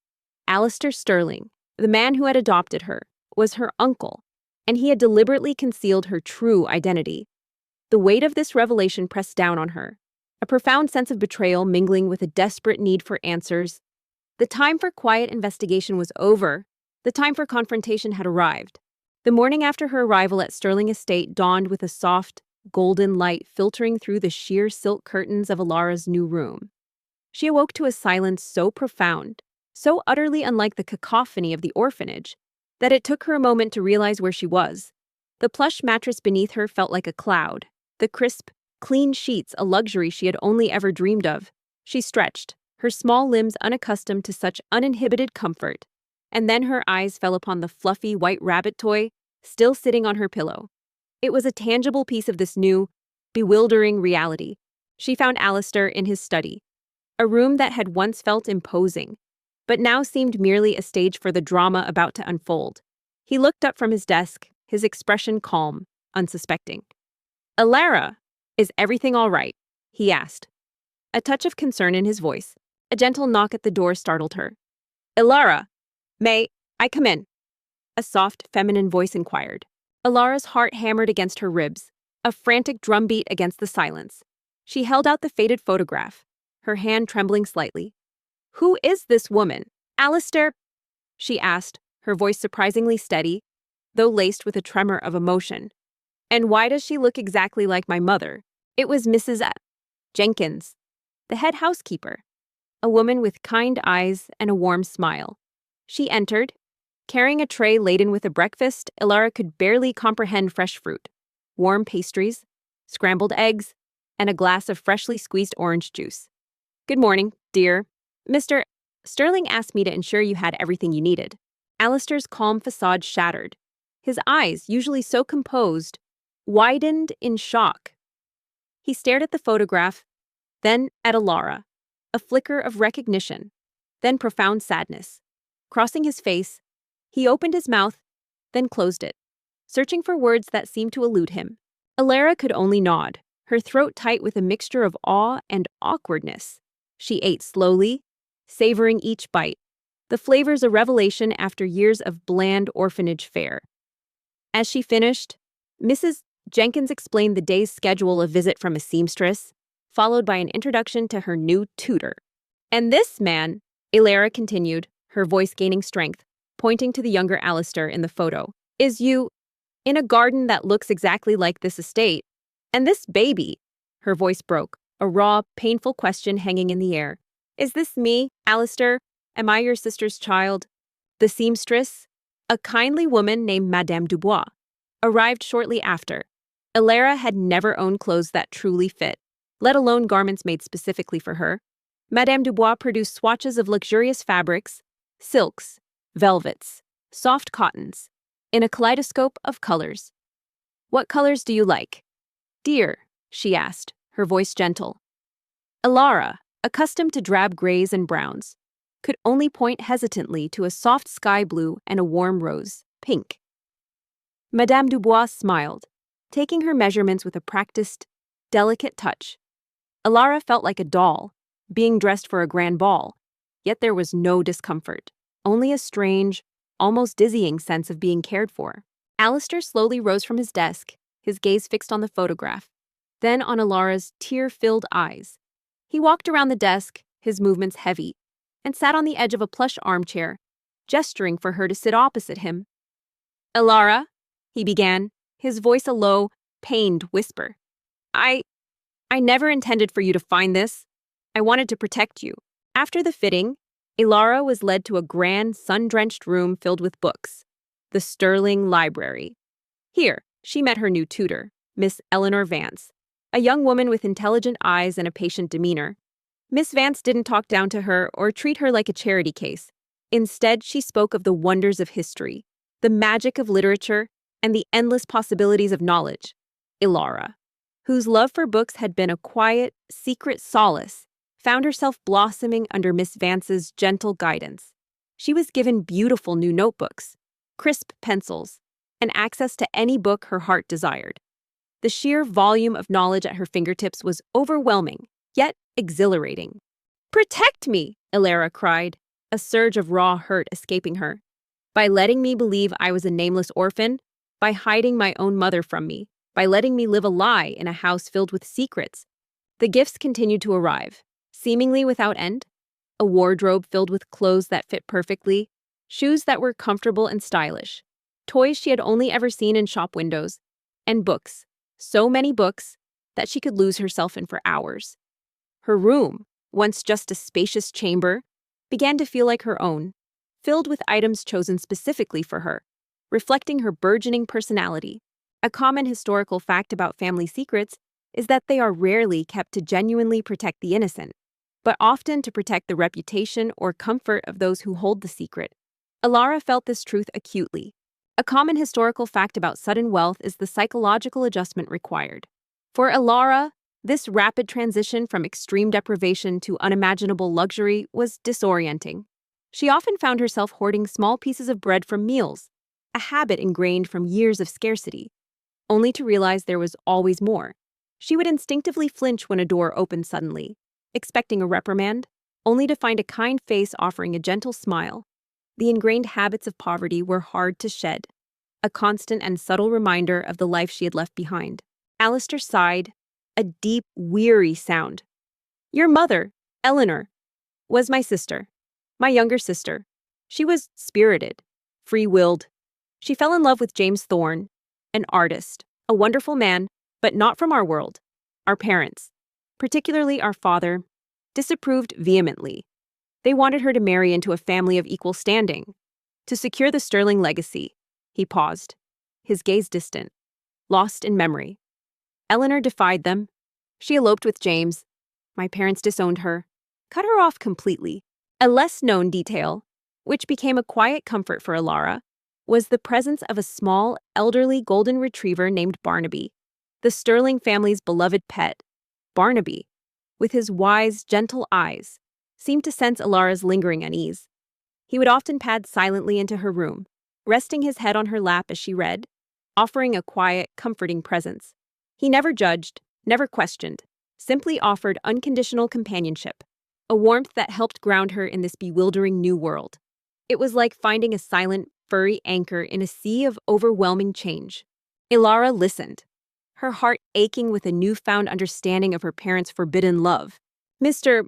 Alistair Sterling, the man who had adopted her, was her uncle, and he had deliberately concealed her true identity. The weight of this revelation pressed down on her, a profound sense of betrayal mingling with a desperate need for answers. The time for quiet investigation was over. The time for confrontation had arrived. The morning after her arrival at Sterling Estate dawned with a soft, golden light filtering through the sheer silk curtains of Ilara's new room. She awoke to a silence so profound, so utterly unlike the cacophony of the orphanage, that it took her a moment to realize where she was. The plush mattress beneath her felt like a cloud, the crisp, clean sheets a luxury she had only ever dreamed of. She stretched, her small limbs unaccustomed to such uninhibited comfort, and then her eyes fell upon the fluffy white rabbit toy still sitting on her pillow. It was a tangible piece of this new, bewildering reality. She found Alistair in his study, a room that had once felt imposing, but now seemed merely a stage for the drama about to unfold. He looked up from his desk, his expression calm, unsuspecting. "Ilara, is everything all right?" he asked. A touch of concern in his voice. A gentle knock at the door startled her. "Ilara, may I come in?" A soft, feminine voice inquired. Ilara's heart hammered against her ribs, a frantic drumbeat against the silence. She held out the faded photograph, her hand trembling slightly. "Who is this woman, Alistair?" she asked, her voice surprisingly steady, though laced with a tremor of emotion. "And why does she look exactly like my mother?" It was Mrs. Jenkins, the head housekeeper, a woman with kind eyes and a warm smile. She entered, carrying a tray laden with a breakfast Ilara could barely comprehend: fresh fruit, warm pastries, scrambled eggs, and a glass of freshly squeezed orange juice. "Good morning, dear. Mr. Sterling asked me to ensure you had everything you needed." Alistair's calm facade shattered. His eyes, usually so composed, widened in shock. He stared at the photograph, then at Ilara, a flicker of recognition, then profound sadness. Crossing his face, he opened his mouth, then closed it, searching for words that seemed to elude him. Ilara could only nod, her throat tight with a mixture of awe and awkwardness. She ate slowly, savoring each bite, the flavors a revelation after years of bland orphanage fare. As she finished, Mrs. Jenkins explained the day's schedule: a visit from a seamstress, followed by an introduction to her new tutor. "And this man," Ilara continued, her voice gaining strength, pointing to the younger Alistair in the photo, "is you in a garden that looks exactly like this estate. And this baby," her voice broke, a raw, painful question hanging in the air. "Is this me, Alistair? Am I your sister's child?" The seamstress, a kindly woman named Madame Dubois, arrived shortly after. Ilara had never owned clothes that truly fit, let alone garments made specifically for her. Madame Dubois produced swatches of luxurious fabrics, silks, velvets, soft cottons, in a kaleidoscope of colors. "What colors do you like, dear?" she asked, her voice gentle. Ilara, accustomed to drab grays and browns, could only point hesitantly to a soft sky blue and a warm rose pink. Madame Dubois smiled, taking her measurements with a practiced, delicate touch. Ilara felt like a doll, being dressed for a grand ball, yet there was no discomfort, only a strange, almost dizzying sense of being cared for. Alistair slowly rose from his desk, his gaze fixed on the photograph, then on Ilara's tear-filled eyes. He walked around the desk, his movements heavy, and sat on the edge of a plush armchair, gesturing for her to sit opposite him. "Ilara," he began, his voice a low, pained whisper. I never intended for you to find this. I wanted to protect you. After the fitting, Ilara was led to a grand, sun-drenched room filled with books, the Sterling Library. Here, she met her new tutor, Miss Eleanor Vance, a young woman with intelligent eyes and a patient demeanor. Miss Vance didn't talk down to her or treat her like a charity case. Instead, she spoke of the wonders of history, the magic of literature, and the endless possibilities of knowledge. Ilara, whose love for books had been a quiet, secret solace, found herself blossoming under Miss Vance's gentle guidance. She was given beautiful new notebooks, crisp pencils, and access to any book her heart desired. The sheer volume of knowledge at her fingertips was overwhelming, yet exhilarating. "Protect me!" Ilara cried, a surge of raw hurt escaping her. "By letting me believe I was a nameless orphan, by hiding my own mother from me, by letting me live a lie in a house filled with secrets." The gifts continued to arrive, seemingly without end. A wardrobe filled with clothes that fit perfectly, shoes that were comfortable and stylish, toys she had only ever seen in shop windows, and books, so many books that she could lose herself in for hours. Her room, once just a spacious chamber, began to feel like her own, filled with items chosen specifically for her, reflecting her burgeoning personality. A common historical fact about family secrets is that they are rarely kept to genuinely protect the innocent, but often to protect the reputation or comfort of those who hold the secret. Ilara felt this truth acutely. A common historical fact about sudden wealth is the psychological adjustment required. For Ilara, this rapid transition from extreme deprivation to unimaginable luxury was disorienting. She often found herself hoarding small pieces of bread from meals, a habit ingrained from years of scarcity, only to realize there was always more. She would instinctively flinch when a door opened suddenly, expecting a reprimand, only to find a kind face offering a gentle smile. The ingrained habits of poverty were hard to shed, a constant and subtle reminder of the life she had left behind. Alistair sighed, a deep, weary sound. "Your mother, Eleanor, was my sister, my younger sister. She was spirited, free-willed. She fell in love with James Thorne, an artist, a wonderful man, but not from our world. Our parents, particularly our father, disapproved vehemently. They wanted her to marry into a family of equal standing. To secure the Sterling legacy." He paused, his gaze distant, lost in memory. "Eleanor defied them. She eloped with James. My parents disowned her, cut her off completely." A less-known detail, which became a quiet comfort for Ilara, was the presence of a small, elderly golden retriever named Barnaby, the Sterling family's beloved pet. Barnaby, with his wise, gentle eyes, seemed to sense Ilara's lingering unease. He would often pad silently into her room, resting his head on her lap as she read, offering a quiet, comforting presence. He never judged, never questioned, simply offered unconditional companionship, a warmth that helped ground her in this bewildering new world. It was like finding a silent, furry anchor in a sea of overwhelming change. Ilara listened, her heart aching with a newfound understanding of her parents' forbidden love. Mr.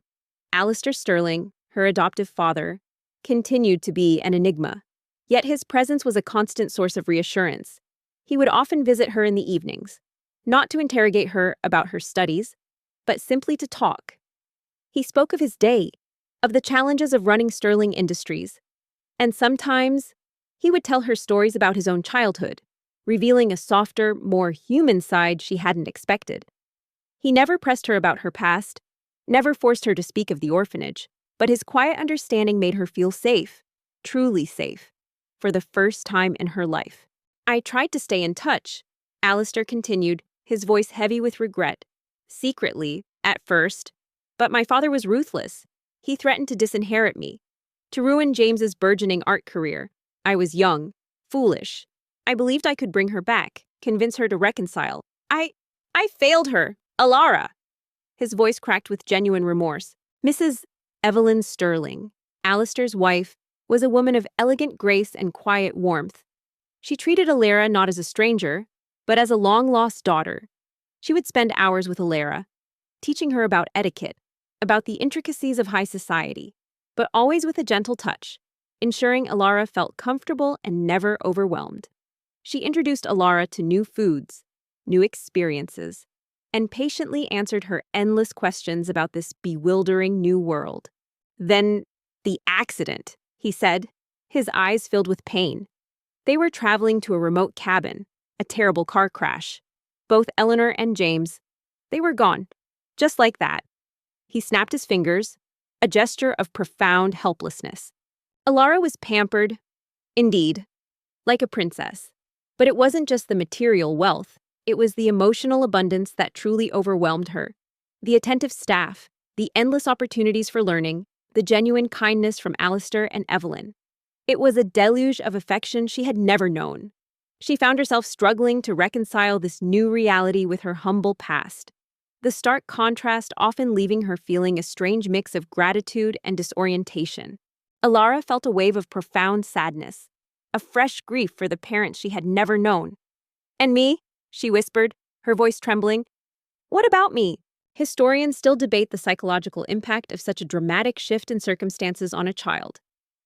Alistair Sterling, her adoptive father, continued to be an enigma, yet his presence was a constant source of reassurance. He would often visit her in the evenings, not to interrogate her about her studies, but simply to talk. He spoke of his day, of the challenges of running Sterling Industries, and sometimes he would tell her stories about his own childhood, revealing a softer, more human side she hadn't expected. He never pressed her about her past, never forced her to speak of the orphanage, but his quiet understanding made her feel safe, truly safe, for the first time in her life. "I tried to stay in touch," Alistair continued, his voice heavy with regret. "Secretly, at first, but my father was ruthless. He threatened to disinherit me, to ruin James's burgeoning art career. I was young, foolish. I believed I could bring her back, convince her to reconcile. I failed her, Ilara." His voice cracked with genuine remorse. Mrs. Evelyn Sterling, Alistair's wife, was a woman of elegant grace and quiet warmth. She treated Ilara not as a stranger, but as a long-lost daughter. She would spend hours with Ilara, teaching her about etiquette, about the intricacies of high society, but always with a gentle touch, ensuring Ilara felt comfortable and never overwhelmed. She introduced Ilara to new foods, new experiences, and patiently answered her endless questions about this bewildering new world. Then, the accident, he said, his eyes filled with pain. They were traveling to a remote cabin, a terrible car crash. Both Eleanor and James, they were gone. Just like that. He snapped his fingers, a gesture of profound helplessness. Alara was pampered, indeed, like a princess. But it wasn't just the material wealth, it was the emotional abundance that truly overwhelmed her. The attentive staff, the endless opportunities for learning, the genuine kindness from Alistair and Evelyn. It was a deluge of affection she had never known. She found herself struggling to reconcile this new reality with her humble past. The stark contrast often leaving her feeling a strange mix of gratitude and disorientation. Alara felt a wave of profound sadness, a fresh grief for the parents she had never known. "And me?" she whispered, her voice trembling. "What about me?" Historians still debate the psychological impact of such a dramatic shift in circumstances on a child.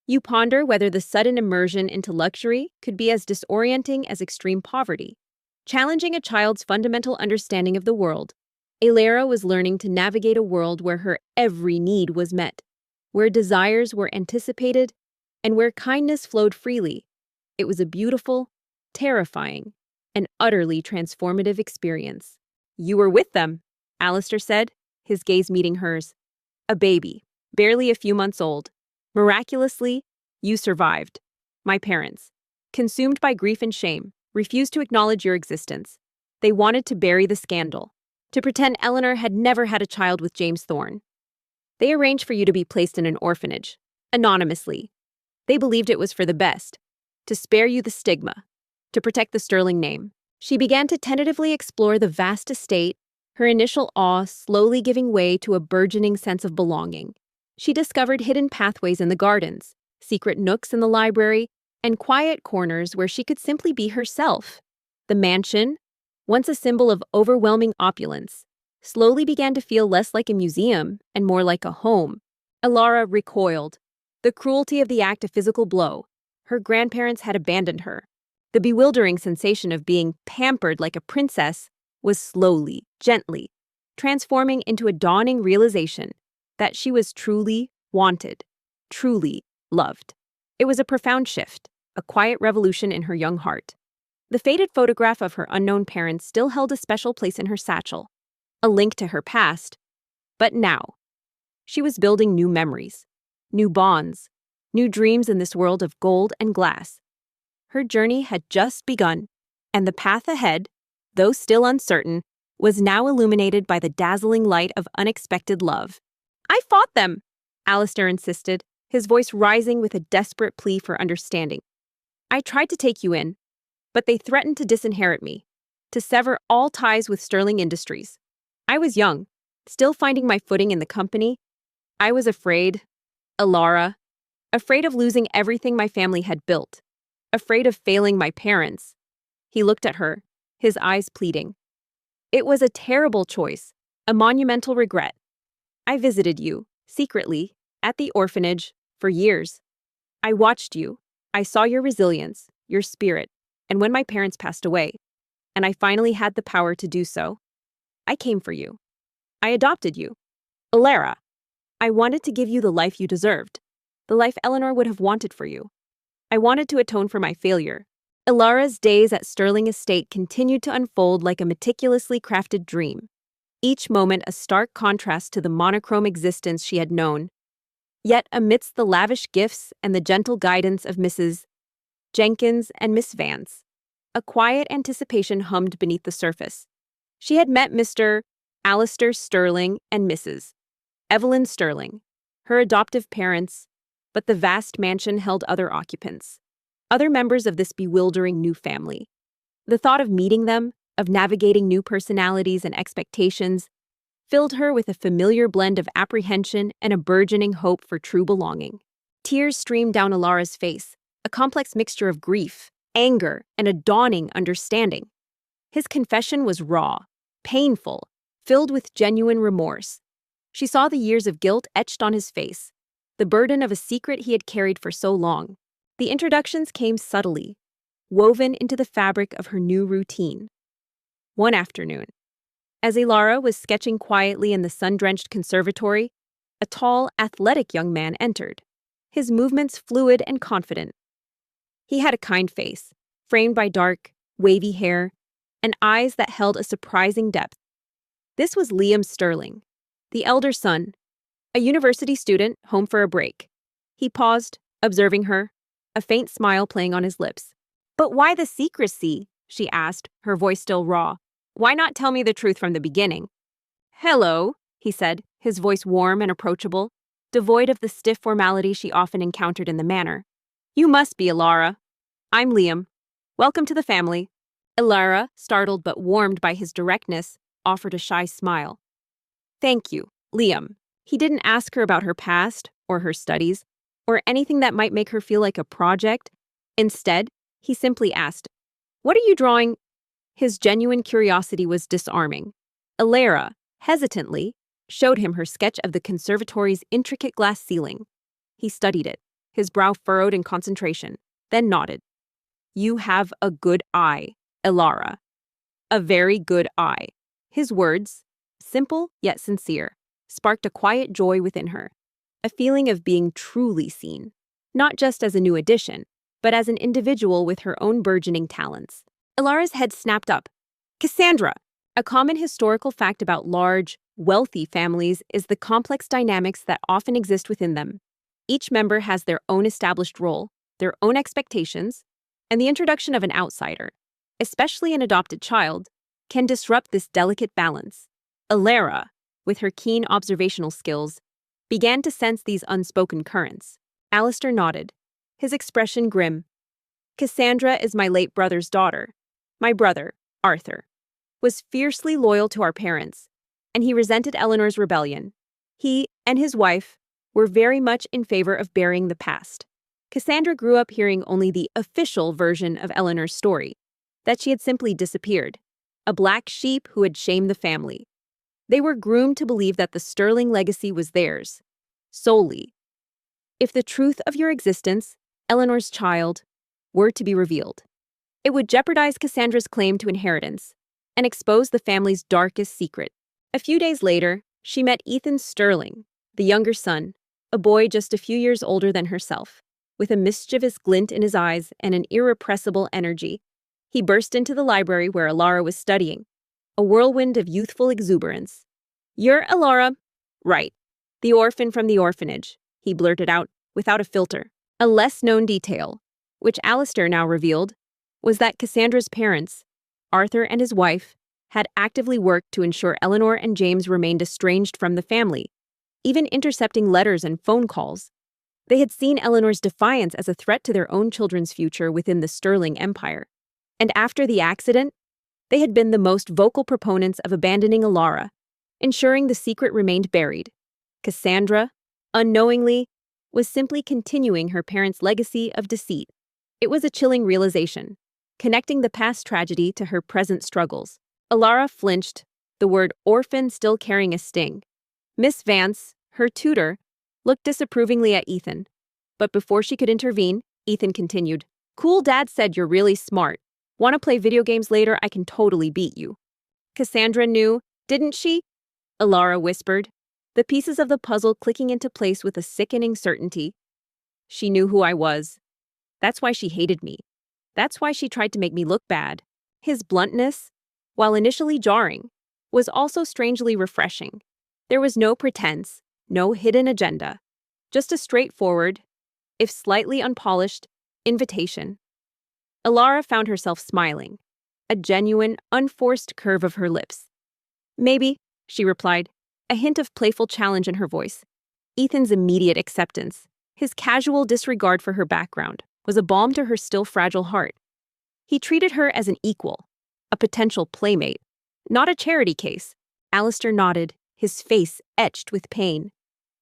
You ponder whether the sudden immersion into luxury could be as disorienting as extreme poverty. Challenging a child's fundamental understanding of the world, Alara was learning to navigate a world where her every need was met, where desires were anticipated, and where kindness flowed freely. It was a beautiful, terrifying, and utterly transformative experience. "You were with them," Alistair said, his gaze meeting hers. "A baby, barely a few months old. Miraculously, you survived. My parents, consumed by grief and shame, refused to acknowledge your existence. They wanted to bury the scandal, to pretend Eleanor had never had a child with James Thorne. They arranged for you to be placed in an orphanage, anonymously. They believed it was for the best, to spare you the stigma, to protect the sterling name." She began to tentatively explore the vast estate, her initial awe slowly giving way to a burgeoning sense of belonging. She discovered hidden pathways in the gardens, secret nooks in the library, and quiet corners where she could simply be herself. The mansion, once a symbol of overwhelming opulence, slowly began to feel less like a museum and more like a home. Alara recoiled. The cruelty of the act a physical blow. Her grandparents had abandoned her. The bewildering sensation of being pampered like a princess was slowly, gently, transforming into a dawning realization that she was truly wanted, truly loved. It was a profound shift, a quiet revolution in her young heart. The faded photograph of her unknown parents still held a special place in her satchel, a link to her past. But now, she was building new memories, new bonds, new dreams in this world of gold and glass. Her journey had just begun, and the path ahead, though still uncertain, was now illuminated by the dazzling light of unexpected love. "I fought them," Alistair insisted, his voice rising with a desperate plea for understanding. "I tried to take you in, but they threatened to disinherit me, to sever all ties with Sterling Industries. I was young, still finding my footing in the company. I was afraid, Alara, afraid of losing everything my family had built, afraid of failing my parents." He looked at her, his eyes pleading. "It was a terrible choice, a monumental regret. I visited you, secretly, at the orphanage, for years. I watched you, I saw your resilience, your spirit, and when my parents passed away, and I finally had the power to do so, I came for you. I adopted you. Alara, I wanted to give you the life you deserved, the life Eleanor would have wanted for you. I wanted to atone for my failure." Alara's days at Sterling Estate continued to unfold like a meticulously crafted dream, each moment a stark contrast to the monochrome existence she had known. Yet amidst the lavish gifts and the gentle guidance of Mrs. Jenkins and Miss Vance, a quiet anticipation hummed beneath the surface. She had met Mr. Alistair Sterling and Mrs. Evelyn Sterling, her adoptive parents, but the vast mansion held other occupants, other members of this bewildering new family. The thought of meeting them, of navigating new personalities and expectations, filled her with a familiar blend of apprehension and a burgeoning hope for true belonging. Tears streamed down Alara's face, a complex mixture of grief, anger, and a dawning understanding. His confession was raw, painful, filled with genuine remorse. She saw the years of guilt etched on his face, the burden of a secret he had carried for so long. The introductions came subtly, woven into the fabric of her new routine. One afternoon, As Ilara was sketching quietly in the sun-drenched conservatory, a tall, athletic young man entered, his movements fluid and confident. He had a kind face, framed by dark, wavy hair, and eyes that held a surprising depth. This was Liam Sterling, the elder son, a university student home for a break. He paused, observing her, a faint smile playing on his lips. "But why the secrecy?" she asked, her voice still raw. "Why not tell me the truth from the beginning?" "Hello," he said, his voice warm and approachable, devoid of the stiff formality she often encountered in the manner. "You must be Ilara. I'm Liam. Welcome to the family." Ilara, startled but warmed by his directness, offered a shy smile. "Thank you, Liam." He didn't ask her about her past, or her studies, or anything that might make her feel like a project. Instead, he simply asked, "What are you drawing?" His genuine curiosity was disarming. Ilara, hesitantly, showed him her sketch of the conservatory's intricate glass ceiling. He studied it, his brow furrowed in concentration, then nodded. "You have a good eye, Ilara. A very good eye." His words, simple yet sincere, sparked a quiet joy within her, a feeling of being truly seen, not just as a new addition, but as an individual with her own burgeoning talents. Ilara's head snapped up. "Cassandra!" A common historical fact about large, wealthy families is the complex dynamics that often exist within them. Each member has their own established role, their own expectations, and the introduction of an outsider, especially an adopted child, can disrupt this delicate balance. Ilara, with her keen observational skills, began to sense these unspoken currents. Alistair nodded, his expression grim. "Cassandra is my late brother's daughter. My brother, Arthur, was fiercely loyal to our parents, and he resented Eleanor's rebellion. He and his wife were very much in favor of burying the past." Cassandra grew up hearing only the official version of Eleanor's story, that she had simply disappeared, a black sheep who had shamed the family. They were groomed to believe that the Sterling legacy was theirs, solely. If the truth of your existence, Eleanor's child, were to be revealed, it would jeopardize Cassandra's claim to inheritance and expose the family's darkest secret. A few days later, she met Ethan Sterling, the younger son, a boy just a few years older than herself, with a mischievous glint in his eyes and an irrepressible energy. He burst into the library where Ilara was studying, a whirlwind of youthful exuberance. "You're Ilara." "Right. The orphan from the orphanage," he blurted out, without a filter. A less-known detail, which Alistair now revealed, was that Cassandra's parents, Arthur and his wife, had actively worked to ensure Eleanor and James remained estranged from the family, even intercepting letters and phone calls. They had seen Eleanor's defiance as a threat to their own children's future within the Sterling Empire. And after the accident, they had been the most vocal proponents of abandoning Ilara, ensuring the secret remained buried. Cassandra, unknowingly, was simply continuing her parents' legacy of deceit. It was a chilling realization, connecting the past tragedy to her present struggles. Ilara flinched, the word orphan still carrying a sting. Miss Vance, her tutor, looked disapprovingly at Ethan. But before she could intervene, Ethan continued, "Cool dad said you're really smart. Want to play video games later? I can totally beat you." Cassandra knew, didn't she? Ilara whispered, the pieces of the puzzle clicking into place with a sickening certainty. She knew who I was. That's why she hated me. That's why she tried to make me look bad. His bluntness, while initially jarring, was also strangely refreshing. There was no pretense, no hidden agenda, just a straightforward, if slightly unpolished, invitation. Ilara found herself smiling, a genuine, unforced curve of her lips. "Maybe," she replied, a hint of playful challenge in her voice. Ethan's immediate acceptance, his casual disregard for her background, was a balm to her still fragile heart. He treated her as an equal, a potential playmate, not a charity case. Alistair nodded, his face etched with pain.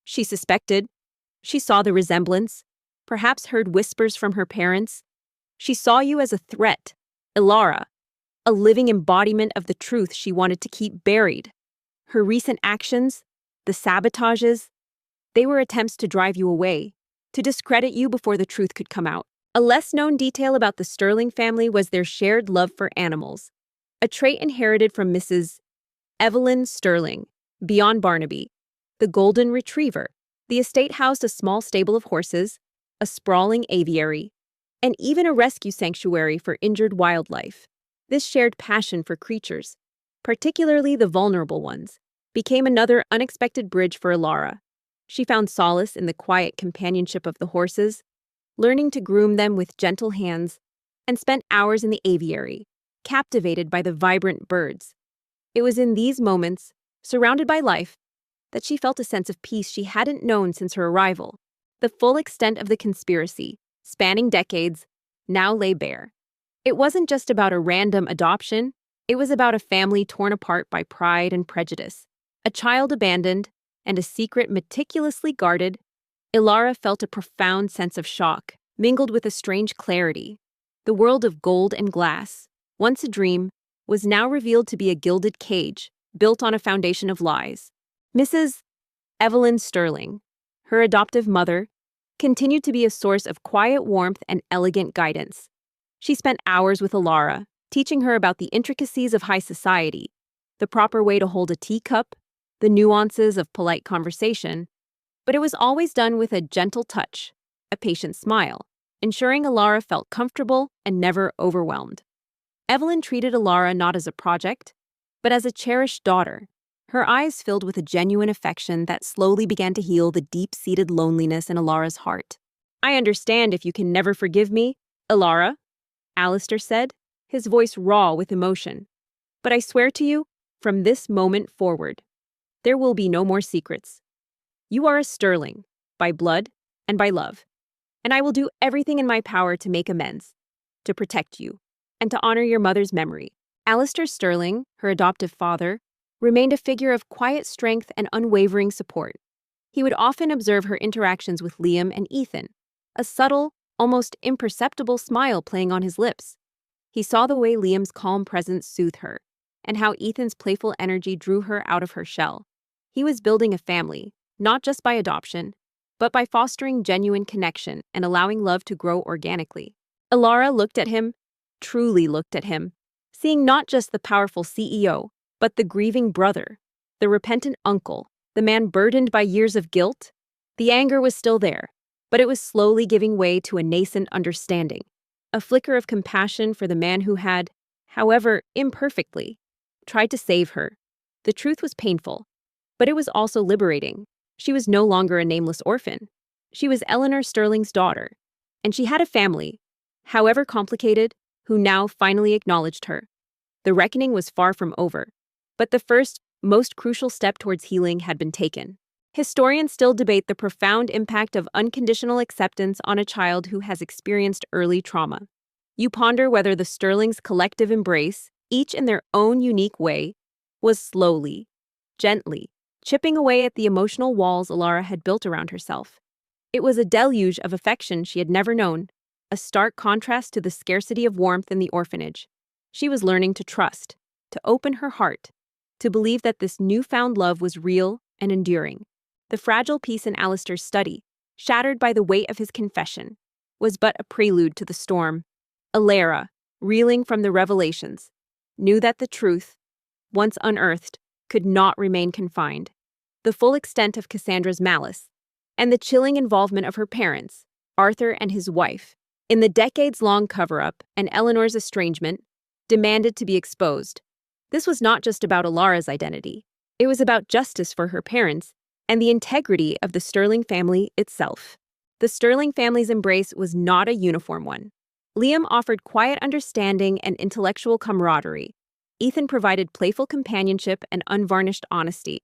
She suspected. She saw the resemblance, perhaps heard whispers from her parents. She saw you as a threat, Ilara, a living embodiment of the truth she wanted to keep buried. Her recent actions, the sabotages, they were attempts to drive you away, to discredit you before the truth could come out. A less-known detail about the Sterling family was their shared love for animals, a trait inherited from Mrs. Evelyn Sterling, beyond Barnaby, the golden retriever. The estate housed a small stable of horses, a sprawling aviary, and even a rescue sanctuary for injured wildlife. This shared passion for creatures, particularly the vulnerable ones, became another unexpected bridge for Ilara. She found solace in the quiet companionship of the horses, learning to groom them with gentle hands, and spent hours in the aviary, captivated by the vibrant birds. It was in these moments, surrounded by life, that she felt a sense of peace she hadn't known since her arrival. The full extent of the conspiracy, spanning decades, now lay bare. It wasn't just about a random adoption, it was about a family torn apart by pride and prejudice, a child abandoned, and a secret meticulously guarded. Ilara felt a profound sense of shock, mingled with a strange clarity. The world of gold and glass, once a dream, was now revealed to be a gilded cage, built on a foundation of lies. Mrs. Evelyn Sterling, her adoptive mother, continued to be a source of quiet warmth and elegant guidance. She spent hours with Ilara, teaching her about the intricacies of high society, the proper way to hold a teacup, the nuances of polite conversation, but it was always done with a gentle touch, a patient smile, ensuring Ilara felt comfortable and never overwhelmed. Evelyn treated Ilara not as a project, but as a cherished daughter, her eyes filled with a genuine affection that slowly began to heal the deep-seated loneliness in Ilara's heart. "I understand if you can never forgive me, Ilara," Alistair said, his voice raw with emotion. "But I swear to you, from this moment forward, there will be no more secrets. You are a Sterling, by blood and by love, and I will do everything in my power to make amends, to protect you, and to honor your mother's memory." Alistair Sterling, her adoptive father, remained a figure of quiet strength and unwavering support. He would often observe her interactions with Liam and Ethan, a subtle, almost imperceptible smile playing on his lips. He saw the way Liam's calm presence soothed her, and how Ethan's playful energy drew her out of her shell. He was building a family, not just by adoption, but by fostering genuine connection and allowing love to grow organically. Ilara looked at him, truly looked at him, seeing not just the powerful CEO, but the grieving brother, the repentant uncle, the man burdened by years of guilt. The anger was still there, but it was slowly giving way to a nascent understanding, a flicker of compassion for the man who had, however imperfectly, tried to save her. The truth was painful, but it was also liberating. She was no longer a nameless orphan. She was Eleanor Sterling's daughter, and she had a family, however complicated, who now finally acknowledged her. The reckoning was far from over, but the first, most crucial step towards healing had been taken. Historians still debate the profound impact of unconditional acceptance on a child who has experienced early trauma. You ponder whether the Sterlings' collective embrace, each in their own unique way, was slowly, gently, chipping away at the emotional walls Ilara had built around herself. It was a deluge of affection she had never known, a stark contrast to the scarcity of warmth in the orphanage. She was learning to trust, to open her heart, to believe that this newfound love was real and enduring. The fragile peace in Alistair's study, shattered by the weight of his confession, was but a prelude to the storm. Ilara, reeling from the revelations, knew that the truth, once unearthed, could not remain confined. The full extent of Cassandra's malice, and the chilling involvement of her parents, Arthur and his wife, in the decades-long cover-up and Eleanor's estrangement, demanded to be exposed. This was not just about Ilara's identity. It was about justice for her parents and the integrity of the Sterling family itself. The Sterling family's embrace was not a uniform one. Liam offered quiet understanding and intellectual camaraderie. Ethan provided playful companionship and unvarnished honesty.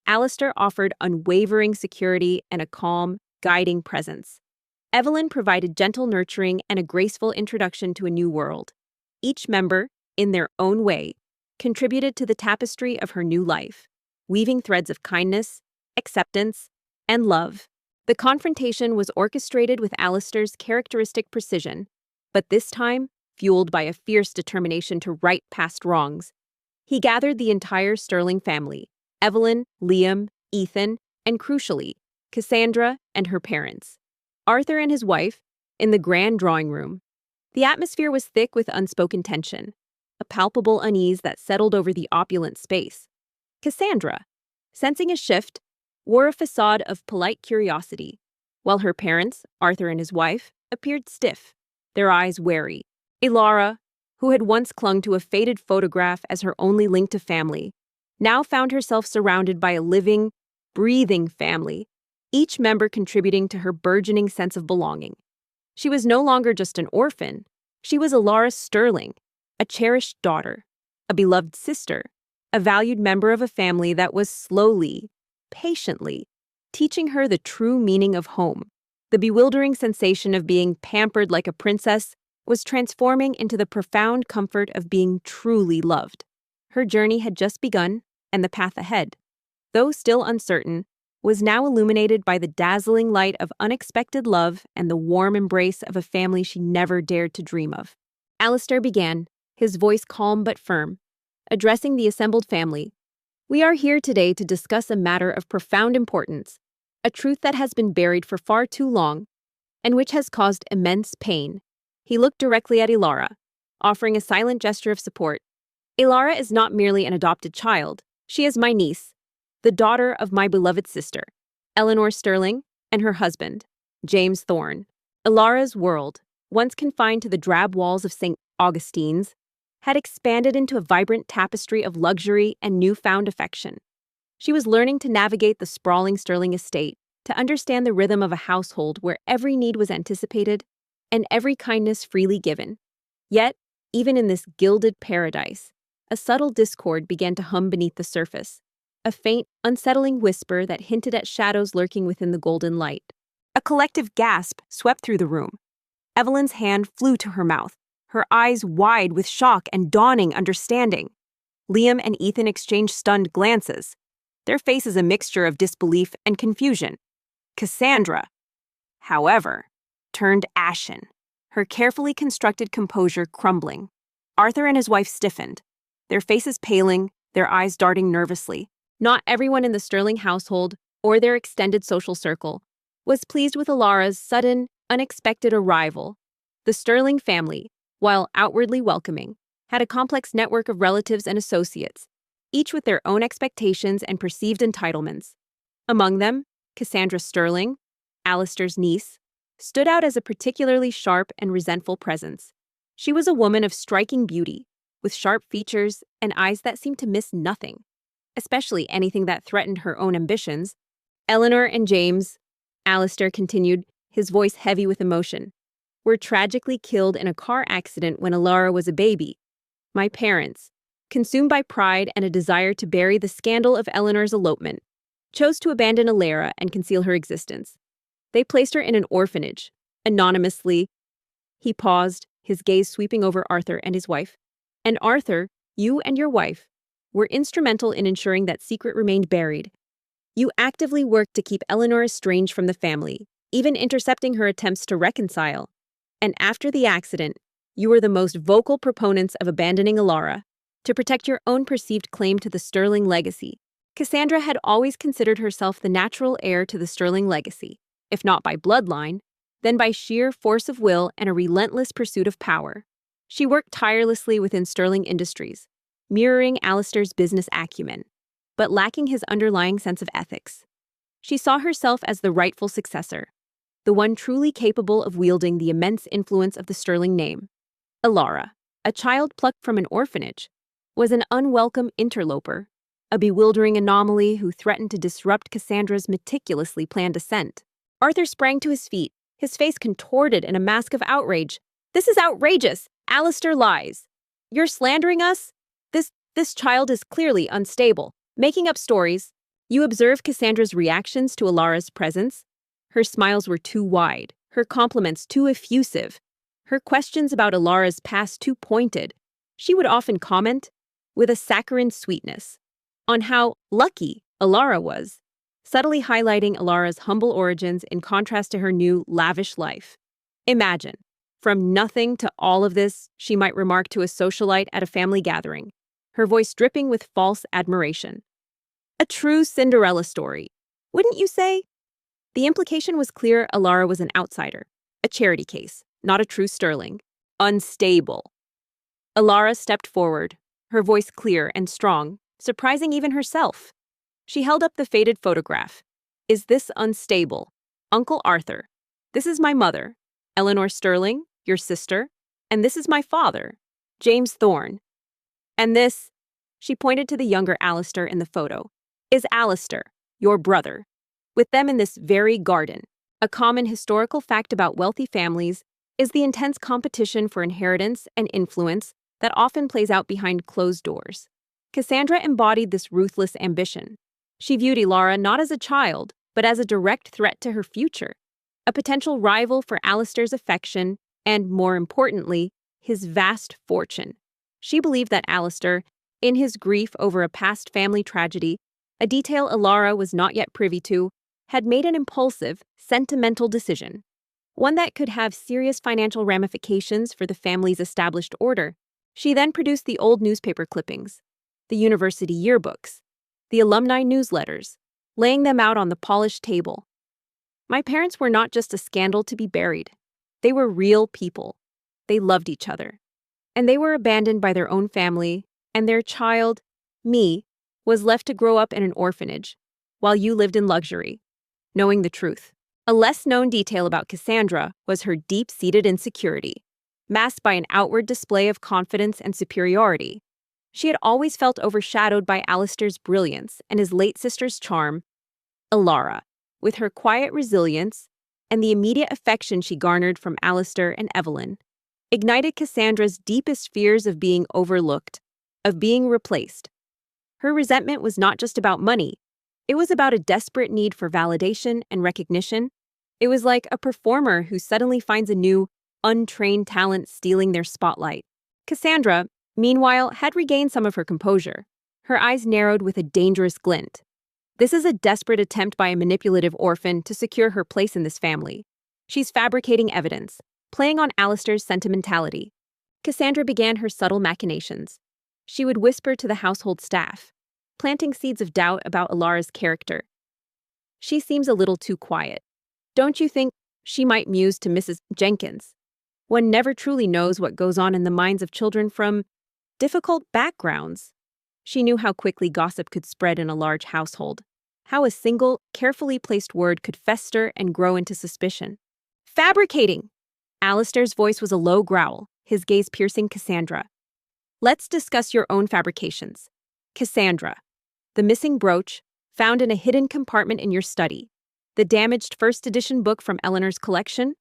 Alistair offered unwavering security and a calm, guiding presence. Evelyn provided gentle nurturing and a graceful introduction to a new world. Each member, in their own way, contributed to the tapestry of her new life, weaving threads of kindness, acceptance, and love. The confrontation was orchestrated with Alistair's characteristic precision, but this time fueled by a fierce determination to right past wrongs. He gathered the entire Sterling family, Evelyn, Liam, Ethan, and crucially, Cassandra and her parents. Arthur and his wife, in the grand drawing room. The atmosphere was thick with unspoken tension, a palpable unease that settled over the opulent space. Cassandra, sensing a shift, wore a facade of polite curiosity, while her parents, Arthur and his wife, appeared stiff, their eyes wary. Ilara, who had once clung to a faded photograph as her only link to family, now found herself surrounded by a living, breathing family, each member contributing to her burgeoning sense of belonging. She was no longer just an orphan. She was Ilara Sterling, a cherished daughter, a beloved sister, a valued member of a family that was slowly, patiently, teaching her the true meaning of home. The bewildering sensation of being pampered like a princess was transforming into the profound comfort of being truly loved. Her journey had just begun, and the path ahead, though still uncertain, was now illuminated by the dazzling light of unexpected love and the warm embrace of a family she never dared to dream of. Alistair began, his voice calm but firm, addressing the assembled family. "We are here today to discuss a matter of profound importance, a truth that has been buried for far too long, and which has caused immense pain." He looked directly at Ilara, offering a silent gesture of support. "Ilara is not merely an adopted child. She is my niece, the daughter of my beloved sister, Eleanor Sterling, and her husband, James Thorne." Ilara's world, once confined to the drab walls of St. Augustine's, had expanded into a vibrant tapestry of luxury and newfound affection. She was learning to navigate the sprawling Sterling estate, to understand the rhythm of a household where every need was anticipated and every kindness freely given. Yet, even in this gilded paradise, a subtle discord began to hum beneath the surface, a faint, unsettling whisper that hinted at shadows lurking within the golden light. A collective gasp swept through the room. Evelyn's hand flew to her mouth, her eyes wide with shock and dawning understanding. Liam and Ethan exchanged stunned glances, their faces a mixture of disbelief and confusion. Cassandra, however, turned ashen, her carefully constructed composure crumbling. Arthur and his wife stiffened, their faces paling, their eyes darting nervously. Not everyone in the Sterling household, or their extended social circle, was pleased with Ilara's sudden, unexpected arrival. The Sterling family, while outwardly welcoming, had a complex network of relatives and associates, each with their own expectations and perceived entitlements. Among them, Cassandra Sterling, Alistair's niece, stood out as a particularly sharp and resentful presence. She was a woman of striking beauty, with sharp features and eyes that seemed to miss nothing, especially anything that threatened her own ambitions. "Eleanor and James," Alistair continued, his voice heavy with emotion, "were tragically killed in a car accident when Ilara was a baby. My parents, consumed by pride and a desire to bury the scandal of Eleanor's elopement, chose to abandon Ilara and conceal her existence. They placed her in an orphanage, anonymously." He paused, his gaze sweeping over Arthur and his wife. "And Arthur, you and your wife, were instrumental in ensuring that secret remained buried. You actively worked to keep Eleanor estranged from the family, even intercepting her attempts to reconcile. And after the accident, you were the most vocal proponents of abandoning Ilara to protect your own perceived claim to the Sterling legacy." Cassandra had always considered herself the natural heir to the Sterling legacy, if not by bloodline, then by sheer force of will and a relentless pursuit of power. She worked tirelessly within Sterling Industries, mirroring Alistair's business acumen, but lacking his underlying sense of ethics. She saw herself as the rightful successor, the one truly capable of wielding the immense influence of the Sterling name. Ilara, a child plucked from an orphanage, was an unwelcome interloper, a bewildering anomaly who threatened to disrupt Cassandra's meticulously planned ascent. Arthur sprang to his feet, his face contorted in a mask of outrage. "This is outrageous! Alistair lies. You're slandering us? This child is clearly unstable, making up stories." You observe Cassandra's reactions to Ilara's presence. Her smiles were too wide, her compliments too effusive, her questions about Ilara's past too pointed. She would often comment, with a saccharine sweetness, on how lucky Ilara was, subtly highlighting Ilara's humble origins in contrast to her new, lavish life. Imagine, from nothing to all of this, she might remark to a socialite at a family gathering, her voice dripping with false admiration. A true Cinderella story, wouldn't you say? The implication was clear. Ilara was an outsider, a charity case, not a true Sterling. Unstable. Ilara stepped forward, her voice clear and strong. surprising even herself. She held up the faded photograph. "Is this unstable? Uncle Arthur. This is my mother, Eleanor Sterling, your sister. And this is my father, James Thorne. And this," she pointed to the younger Alistair in the photo, "is Alistair, your brother. With them in this very garden." A common historical fact about wealthy families is the intense competition for inheritance and influence that often plays out behind closed doors. Cassandra embodied this ruthless ambition. She viewed Elara not as a child, but as a direct threat to her future, a potential rival for Alistair's affection and, more importantly, his vast fortune. She believed that Alistair, in his grief over a past family tragedy, a detail Elara was not yet privy to, had made an impulsive, sentimental decision, one that could have serious financial ramifications for the family's established order. She then produced the old newspaper clippings, the university yearbooks, the alumni newsletters, laying them out on the polished table. "My parents were not just a scandal to be buried. They were real people. They loved each other. And they were abandoned by their own family, and their child, me, was left to grow up in an orphanage, while you lived in luxury, knowing the truth." A less-known detail about Cassandra was her deep-seated insecurity, masked by an outward display of confidence and superiority. She had always felt overshadowed by Alistair's brilliance and his late sister's charm. Elara, with her quiet resilience and the immediate affection she garnered from Alistair and Evelyn, ignited Cassandra's deepest fears of being overlooked, of being replaced. Her resentment was not just about money. It was about a desperate need for validation and recognition. It was like a performer who suddenly finds a new, untrained talent stealing their spotlight. Cassandra, meanwhile, had regained some of her composure. Her eyes narrowed with a dangerous glint. This is a desperate attempt by a manipulative orphan to secure her place in this family. She's fabricating evidence, playing on Alistair's sentimentality. Cassandra began her subtle machinations. She would whisper to the household staff, planting seeds of doubt about Elara's character. "She seems a little too quiet. Don't you think?" she might muse to Mrs. Jenkins. "One never truly knows what goes on in the minds of children from difficult backgrounds." She knew how quickly gossip could spread in a large household, how a single, carefully placed word could fester and grow into suspicion. "Fabricating!" Alistair's voice was a low growl, his gaze piercing Cassandra. "Let's discuss your own fabrications. Cassandra, the missing brooch, found in a hidden compartment in your study, the damaged first edition book from Eleanor's collection,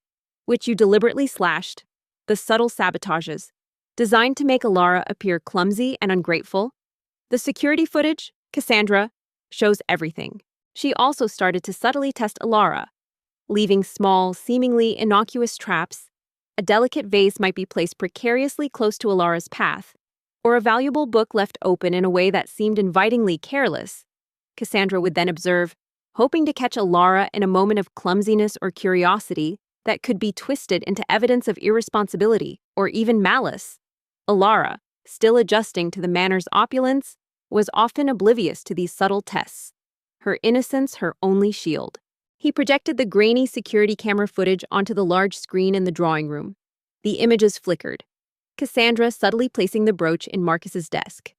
which you deliberately slashed, the subtle sabotages, designed to make Elara appear clumsy and ungrateful. The security footage, Cassandra, shows everything." She also started to subtly test Elara, leaving small, seemingly innocuous traps. A delicate vase might be placed precariously close to Elara's path, or a valuable book left open in a way that seemed invitingly careless. Cassandra would then observe, hoping to catch Elara in a moment of clumsiness or curiosity that could be twisted into evidence of irresponsibility or even malice. Elara, still adjusting to the manor's opulence, was often oblivious to these subtle tests, her innocence her only shield. He projected the grainy security camera footage onto the large screen in the drawing room. The images flickered, Cassandra subtly placing the brooch in Marcus's desk.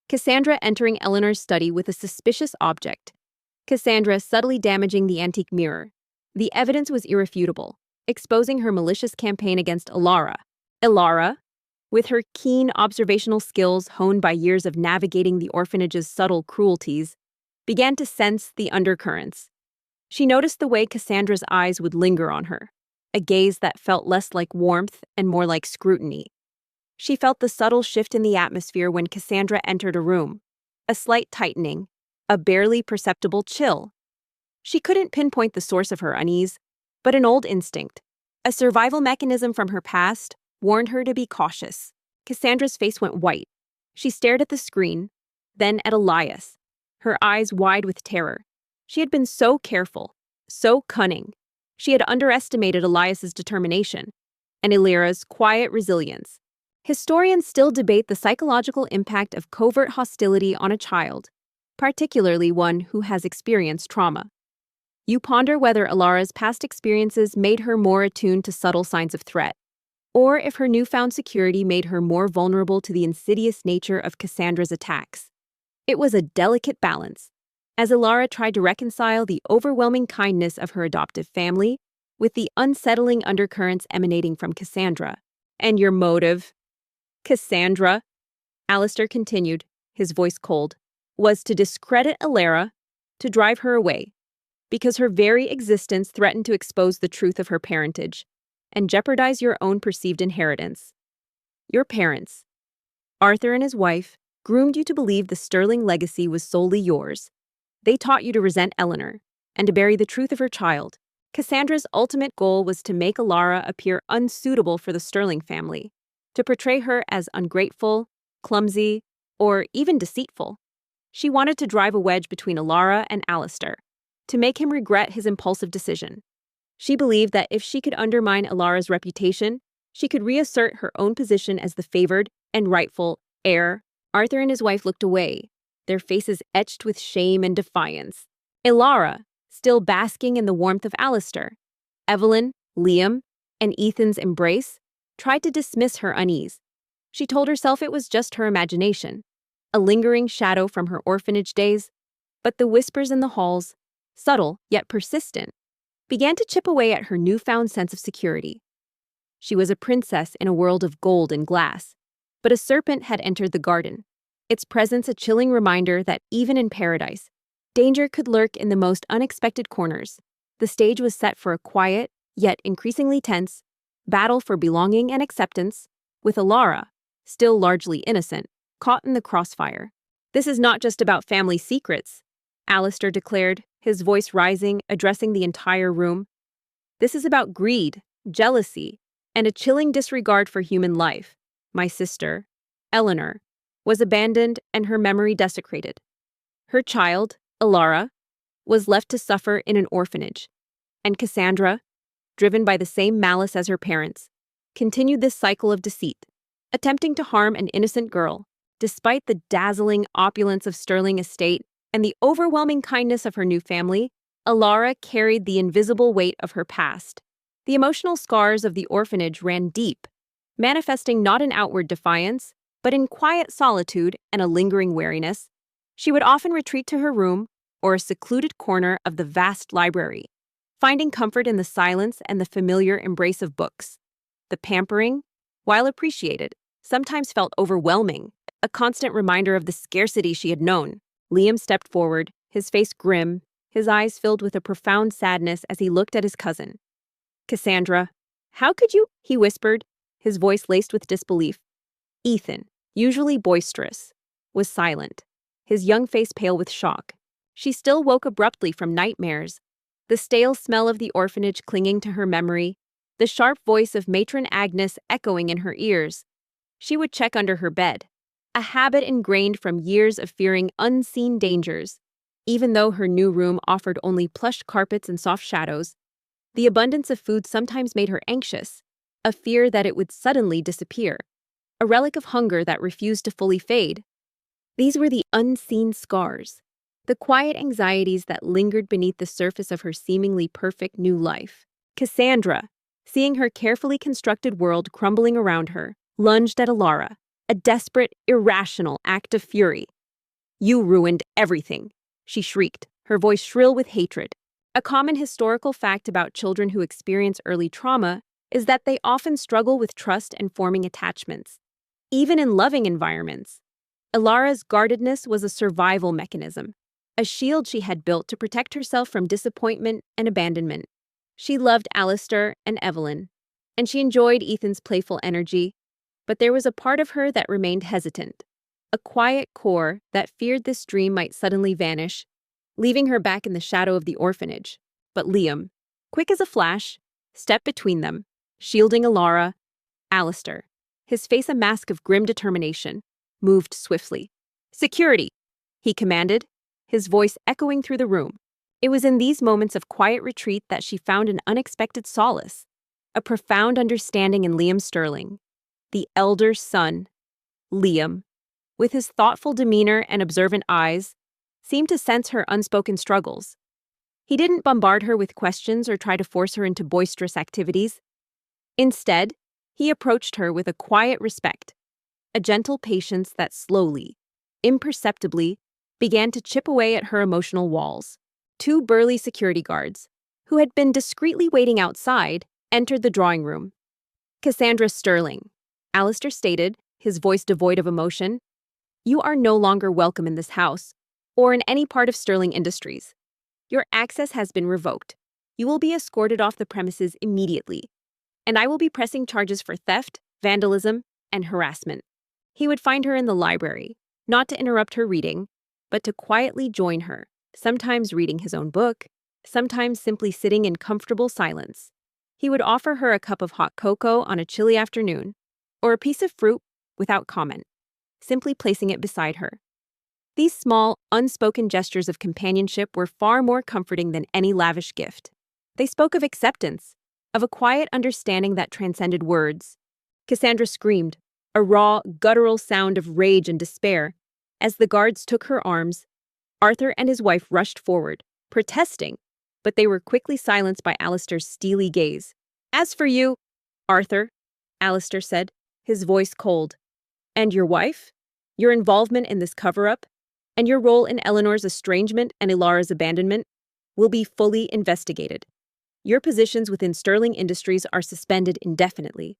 Cassandra entering Eleanor's study with a suspicious object. Cassandra subtly damaging the antique mirror. The evidence was irrefutable, exposing her malicious campaign against Elara. Elara, with her keen observational skills honed by years of navigating the orphanage's subtle cruelties, began to sense the undercurrents. She noticed the way Cassandra's eyes would linger on her, a gaze that felt less like warmth and more like scrutiny. She felt the subtle shift in the atmosphere when Cassandra entered a room, a slight tightening, a barely perceptible chill. She couldn't pinpoint the source of her unease, but an old instinct, a survival mechanism from her past, warned her to be cautious. Cassandra's face went white. She stared at the screen, then at Elias, her eyes wide with terror. She had been so careful, so cunning. She had underestimated Elias's determination and Elira's quiet resilience. Historians still debate the psychological impact of covert hostility on a child, particularly one who has experienced trauma. You ponder whether Elara's past experiences made her more attuned to subtle signs of threat, or if her newfound security made her more vulnerable to the insidious nature of Cassandra's attacks. It was a delicate balance, as Ilara tried to reconcile the overwhelming kindness of her adoptive family with the unsettling undercurrents emanating from Cassandra. And your motive, Cassandra, Alistair continued, his voice cold, was to discredit Ilara, to drive her away, because her very existence threatened to expose the truth of her parentage and jeopardize your own perceived inheritance. Your parents, Arthur and his wife, groomed you to believe the sterling legacy was solely yours. They taught you to resent Eleanor and to bury the truth of her child. Cassandra's ultimate goal was to make Ilara appear unsuitable for the Sterling family, to portray her as ungrateful, clumsy, or even deceitful. She wanted to drive a wedge between Ilara and Alistair, to make him regret his impulsive decision. She believed that if she could undermine Ilara's reputation, she could reassert her own position as the favored and rightful heir. Arthur and his wife looked away, their faces etched with shame and defiance. Ilara, still basking in the warmth of Alistair, Evelyn, Liam, and Ethan's embrace, tried to dismiss her unease. She told herself it was just her imagination, a lingering shadow from her orphanage days, but the whispers in the halls, subtle yet persistent, began to chip away at her newfound sense of security. She was a princess in a world of gold and glass, but a serpent had entered the garden, its presence a chilling reminder that even in paradise, danger could lurk in the most unexpected corners. The stage was set for a quiet, yet increasingly tense, battle for belonging and acceptance, with Ilara, still largely innocent, caught in the crossfire. "This is not just about family secrets," Alistair declared, his voice rising, addressing the entire room. "This is about greed, jealousy, and a chilling disregard for human life. My sister, Eleanor, was abandoned and her memory desecrated. Her child, Ilara, was left to suffer in an orphanage. And Cassandra, driven by the same malice as her parents, continued this cycle of deceit, attempting to harm an innocent girl. Despite the dazzling opulence of Sterling Estate and the overwhelming kindness of her new family, Ilara carried the invisible weight of her past. The emotional scars of the orphanage ran deep, manifesting not in outward defiance, but in quiet solitude and a lingering weariness. She would often retreat to her room or a secluded corner of the vast library, finding comfort in the silence and the familiar embrace of books. The pampering, while appreciated, sometimes felt overwhelming, a constant reminder of the scarcity she had known. Liam stepped forward, his face grim, his eyes filled with a profound sadness as he looked at his cousin. "Cassandra, how could you?" he whispered, his voice laced with disbelief. Ethan, usually boisterous, was silent, his young face pale with shock. She still woke abruptly from nightmares, the stale smell of the orphanage clinging to her memory, the sharp voice of Matron Agnes echoing in her ears. She would check under her bed, a habit ingrained from years of fearing unseen dangers. Even though her new room offered only plush carpets and soft shadows, the abundance of food sometimes made her anxious, a fear that it would suddenly disappear, a relic of hunger that refused to fully fade. These were the unseen scars, the quiet anxieties that lingered beneath the surface of her seemingly perfect new life. Cassandra, seeing her carefully constructed world crumbling around her, lunged at Ilara, a desperate, irrational act of fury. "You ruined everything," she shrieked, her voice shrill with hatred. A common historical fact about children who experience early trauma is that they often struggle with trust and forming attachments, even in loving environments. Ilara's guardedness was a survival mechanism, a shield she had built to protect herself from disappointment and abandonment. She loved Alistair and Evelyn, and she enjoyed Ethan's playful energy, but there was a part of her that remained hesitant, a quiet core that feared this dream might suddenly vanish, leaving her back in the shadow of the orphanage. But Liam, quick as a flash, stepped between them, shielding Ilara. Alistair, his face a mask of grim determination, moved swiftly. "Security!" he commanded, his voice echoing through the room. It was in these moments of quiet retreat that she found an unexpected solace, a profound understanding in Liam Sterling, the elder son. Liam, with his thoughtful demeanor and observant eyes, seemed to sense her unspoken struggles. He didn't bombard her with questions or try to force her into boisterous activities. Instead, he approached her with a quiet respect, a gentle patience that slowly, imperceptibly, began to chip away at her emotional walls. Two burly security guards, who had been discreetly waiting outside, entered the drawing room. "Cassandra Sterling," Alistair stated, his voice devoid of emotion, "you are no longer welcome in this house, or in any part of Sterling Industries. Your access has been revoked. You will be escorted off the premises immediately, and I will be pressing charges for theft, vandalism, and harassment." He would find her in the library, not to interrupt her reading, but to quietly join her, sometimes reading his own book, sometimes simply sitting in comfortable silence. He would offer her a cup of hot cocoa on a chilly afternoon, or a piece of fruit without comment, simply placing it beside her. These small, unspoken gestures of companionship were far more comforting than any lavish gift. They spoke of acceptance, of a quiet understanding that transcended words. Cassandra screamed, a raw, guttural sound of rage and despair. As the guards took her arms, Arthur and his wife rushed forward, protesting, but they were quickly silenced by Alistair's steely gaze. "As for you, Arthur," Alistair said, his voice cold, "and your wife, your involvement in this cover-up, and your role in Eleanor's estrangement and Ilara's abandonment will be fully investigated. Your positions within Sterling Industries are suspended indefinitely,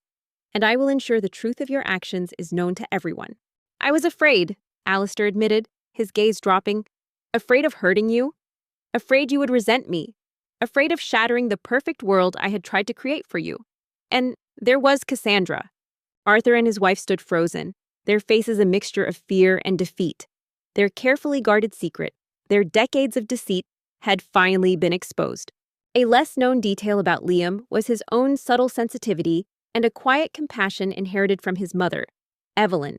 and I will ensure the truth of your actions is known to everyone." "I was afraid," Alistair admitted, his gaze dropping. "Afraid of hurting you. Afraid you would resent me. Afraid of shattering the perfect world I had tried to create for you. And there was Cassandra." Arthur and his wife stood frozen, their faces a mixture of fear and defeat. Their carefully guarded secret, their decades of deceit, had finally been exposed. A less-known detail about Liam was his own subtle sensitivity and a quiet compassion inherited from his mother, Evelyn.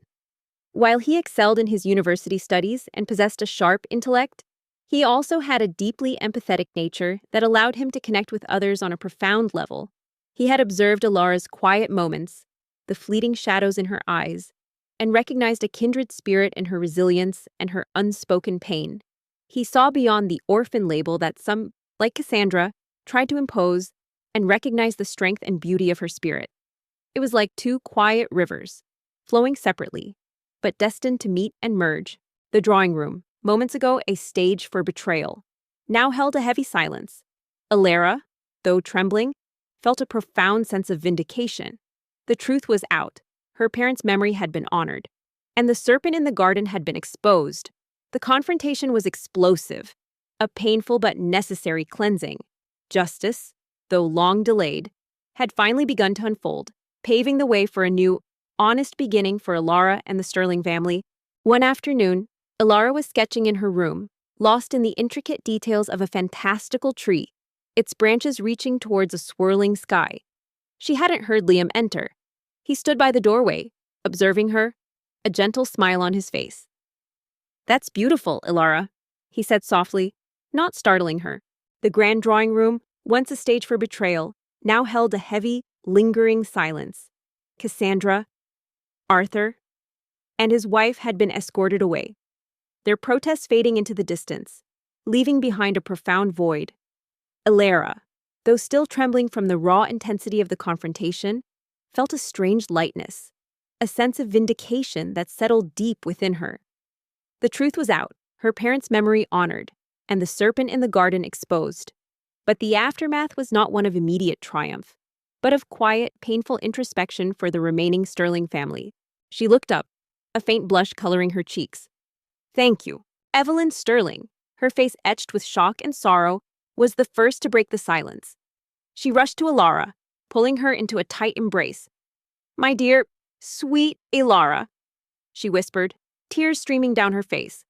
While he excelled in his university studies and possessed a sharp intellect, he also had a deeply empathetic nature that allowed him to connect with others on a profound level. He had observed Ilara's quiet moments, the fleeting shadows in her eyes, and recognized a kindred spirit in her resilience and her unspoken pain. He saw beyond the orphan label that some, like Cassandra, tried to impose, and recognized the strength and beauty of her spirit. It was like two quiet rivers, flowing separately, but destined to meet and merge. The drawing room, moments ago a stage for betrayal, now held a heavy silence. Ilara, though trembling, felt a profound sense of vindication. The truth was out. Her parents' memory had been honored, and the serpent in the garden had been exposed. The confrontation was explosive, a painful but necessary cleansing. Justice, though long delayed, had finally begun to unfold, paving the way for a new, honest beginning for Ilara and the Sterling family. One afternoon, Ilara was sketching in her room, lost in the intricate details of a fantastical tree, its branches reaching towards a swirling sky. She hadn't heard Liam enter. He stood by the doorway, observing her, a gentle smile on his face. "That's beautiful, Ilara," he said softly, not startling her. The grand drawing room, once a stage for betrayal, now held a heavy, lingering silence. Cassandra, Arthur, and his wife had been escorted away, their protests fading into the distance, leaving behind a profound void. Ilara, though still trembling from the raw intensity of the confrontation, felt a strange lightness, a sense of vindication that settled deep within her. The truth was out, her parents' memory honored, and the serpent in the garden exposed. But the aftermath was not one of immediate triumph, but of quiet, painful introspection for the remaining Sterling family. She looked up, a faint blush coloring her cheeks. "Thank you." Evelyn Sterling, her face etched with shock and sorrow, was the first to break the silence. She rushed to Ilara, pulling her into a tight embrace. "My dear, sweet Ilara," she whispered, tears streaming down her face.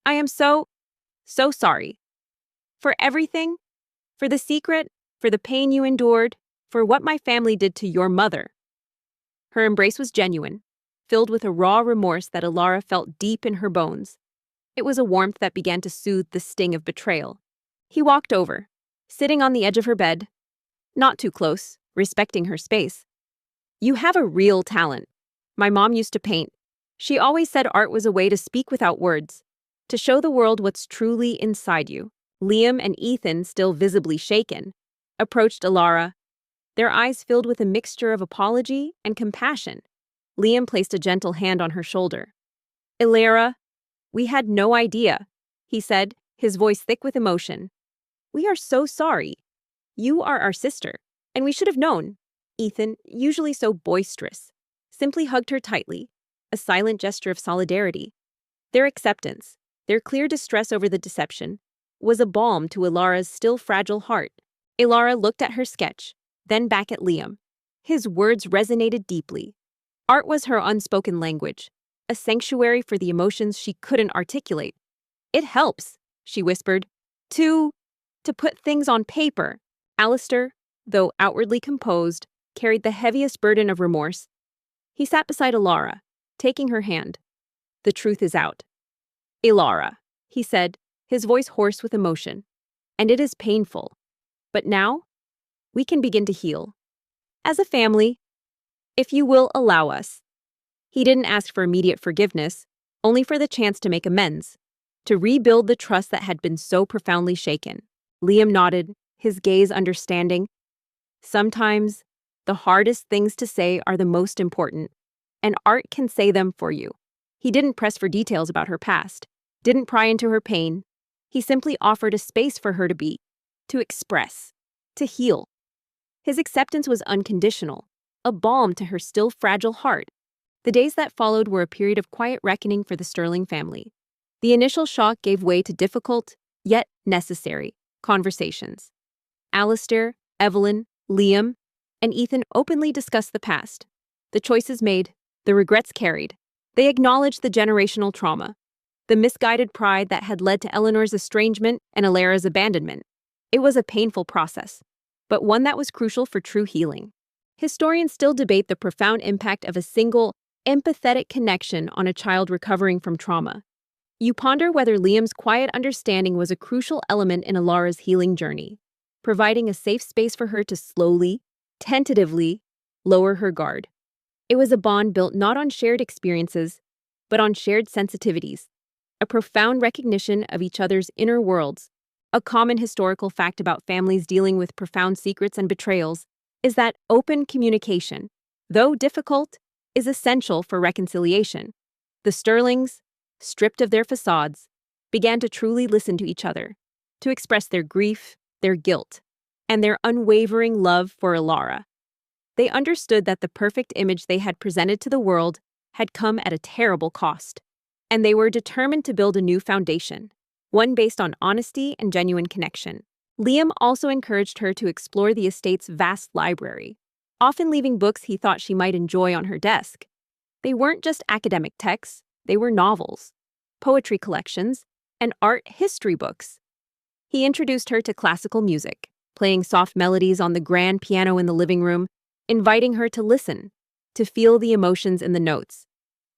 "I am so sorry. For everything, for the secret, for the pain you endured, for what my family did to your mother." Her embrace was genuine, filled with a raw remorse that Ilara felt deep in her bones. It was a warmth that began to soothe the sting of betrayal. He walked over, sitting on the edge of her bed, not too close, respecting her space. "You have a real talent. My mom used to paint. She always said art was a way to speak without words, to show the world what's truly inside you." Liam and Ethan, still visibly shaken, approached Ilara, their eyes filled with a mixture of apology and compassion. Liam placed a gentle hand on her shoulder. "Ilara, "We had no idea," he said, his voice thick with emotion. "We are so sorry. You are our sister, and we should have known." Ethan, usually so boisterous, simply hugged her tightly, a silent gesture of solidarity. Their acceptance, their clear distress over the deception, was a balm to Ilara's still fragile heart. Ilara looked at her sketch, then back at Liam. His words resonated deeply. Art was her unspoken language, a sanctuary for the emotions she couldn't articulate. "It helps," she whispered, to put things on paper." Alistair, though outwardly composed, carried the heaviest burden of remorse. He sat beside Ilara, taking her hand. "The truth is out." "Ilara," he said, his voice hoarse with emotion, "and it is painful. But now, we can begin to heal. As a family, if you will allow us." He didn't ask for immediate forgiveness, only for the chance to make amends, to rebuild the trust that had been so profoundly shaken. Liam nodded, his gaze understanding. Sometimes, the hardest things to say are the most important, and art can say them for you. He didn't press for details about her past, didn't pry into her pain. He simply offered a space for her to be, to express, to heal. His acceptance was unconditional, a balm to her still fragile heart. The days that followed were a period of quiet reckoning for the Sterling family. The initial shock gave way to difficult, yet necessary, conversations. Alistair, Evelyn, Liam, and Ethan openly discussed the past, the choices made, the regrets carried. They acknowledged the generational trauma, the misguided pride that had led to Eleanor's estrangement and Ilara's abandonment. It was a painful process, but one that was crucial for true healing. Historians still debate the profound impact of a single, empathetic connection on a child recovering from trauma. You ponder whether Liam's quiet understanding was a crucial element in Ilara's healing journey, providing a safe space for her to slowly, tentatively, lower her guard. It was a bond built not on shared experiences, but on shared sensitivities, a profound recognition of each other's inner worlds. A common historical fact about families dealing with profound secrets and betrayals is that open communication, though difficult, is essential for reconciliation. The Sterlings, stripped of their facades, began to truly listen to each other, to express their grief, their guilt, and their unwavering love for Ilara. They understood that the perfect image they had presented to the world had come at a terrible cost, and they were determined to build a new foundation, one based on honesty and genuine connection. Liam also encouraged her to explore the estate's vast library, often leaving books he thought she might enjoy on her desk. They weren't just academic texts, they were novels, poetry collections, and art history books. He introduced her to classical music, playing soft melodies on the grand piano in the living room, inviting her to listen, to feel the emotions in the notes.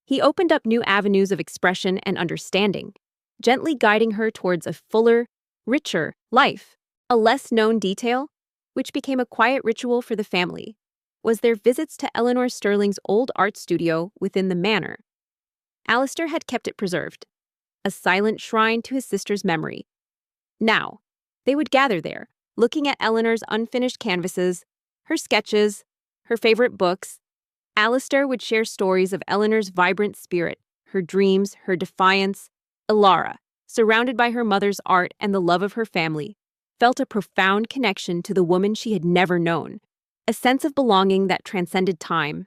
He opened up new avenues of expression and understanding, gently guiding her towards a fuller, richer life. A less-known detail, which became a quiet ritual for the family, was their visits to Eleanor Sterling's old art studio within the manor. Alistair had kept it preserved, a silent shrine to his sister's memory. Now, they would gather there, looking at Eleanor's unfinished canvases, her sketches, her favorite books. Alistair would share stories of Eleanor's vibrant spirit, her dreams, her defiance. Ilara, surrounded by her mother's art and the love of her family, felt a profound connection to the woman she had never known, a sense of belonging that transcended time.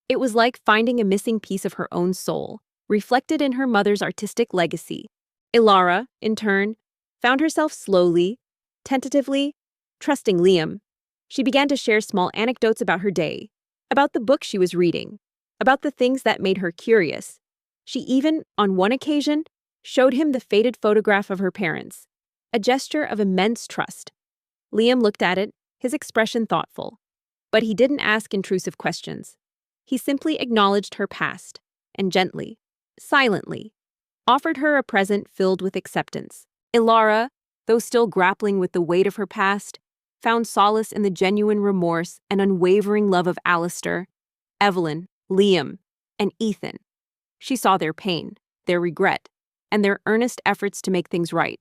It was like finding a missing piece of her own soul, reflected in her mother's artistic legacy. Ilara, in turn, found herself slowly, tentatively, trusting Liam. She began to share small anecdotes about her day, about the book she was reading, about the things that made her curious. She even, on one occasion, showed him the faded photograph of her parents, a gesture of immense trust. Liam looked at it, his expression thoughtful, but he didn't ask intrusive questions. He simply acknowledged her past, and gently, silently, offered her a present filled with acceptance. Ilara, though still grappling with the weight of her past, found solace in the genuine remorse and unwavering love of Alistair, Evelyn, Liam, and Ethan. She saw their pain, their regret, and their earnest efforts to make things right.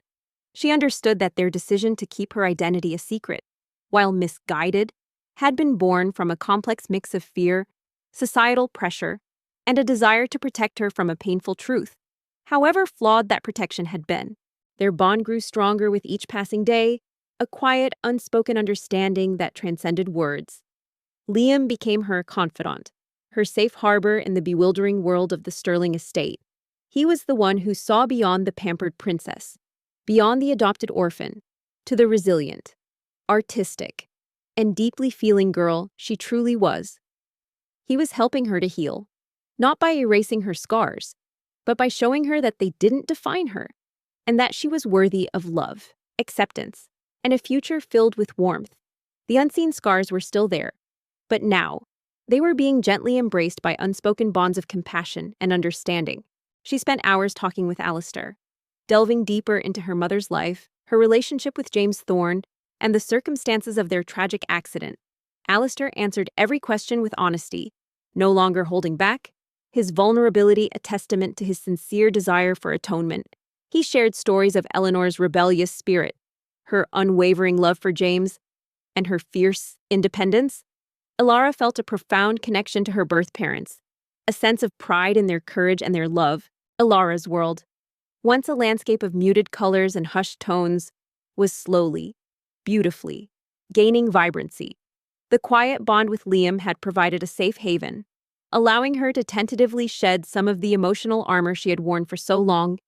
She understood that their decision to keep her identity a secret, while misguided, had been born from a complex mix of fear, societal pressure, and a desire to protect her from a painful truth. however flawed that protection had been. Their bond grew stronger with each passing day, a quiet, unspoken understanding that transcended words. Liam became her confidant, her safe harbor in the bewildering world of the Sterling estate. He was the one who saw beyond the pampered princess, beyond the adopted orphan, to the resilient, artistic, and deeply feeling girl she truly was. He was helping her to heal, not by erasing her scars, but by showing her that they didn't define her, and that she was worthy of love, acceptance, and a future filled with warmth. The unseen scars were still there, but now, they were being gently embraced by unspoken bonds of compassion and understanding. She spent hours talking with Alistair, delving deeper into her mother's life, her relationship with James Thorne, and the circumstances of their tragic accident. Alistair answered every question with honesty, no longer holding back, his vulnerability a testament to his sincere desire for atonement. He shared stories of Eleanor's rebellious spirit, her unwavering love for James, and her fierce independence. Elara felt a profound connection to her birth parents, a sense of pride in their courage and their love. Elara's world, once a landscape of muted colors and hushed tones, was slowly, beautifully, gaining vibrancy. The quiet bond with Liam had provided a safe haven, allowing her to tentatively shed some of the emotional armor she had worn for so long.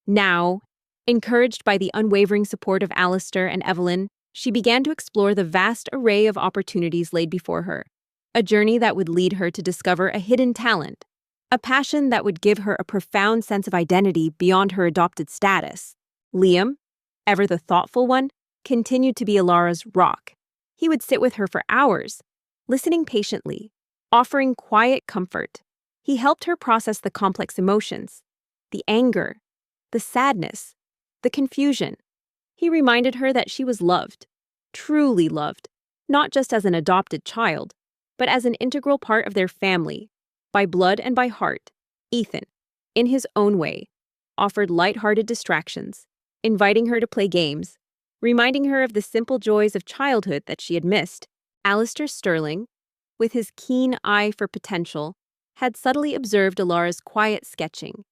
Now, encouraged by the unwavering support of Alistair and Evelyn, she began to explore the vast array of opportunities laid before her, a journey that would lead her to discover a hidden talent, a passion that would give her a profound sense of identity beyond her adopted status. Liam, ever the thoughtful one, continued to be Elara's rock. He would sit with her for hours, listening patiently, offering quiet comfort. He helped her process the complex emotions, the anger, the sadness, the confusion. He reminded her that she was loved, truly loved, not just as an adopted child, but as an integral part of their family, by blood and by heart. Ethan, in his own way, offered light-hearted distractions, inviting her to play games, reminding her of the simple joys of childhood that she had missed. Alistair Sterling, with his keen eye for potential, had subtly observed Elara's quiet sketching,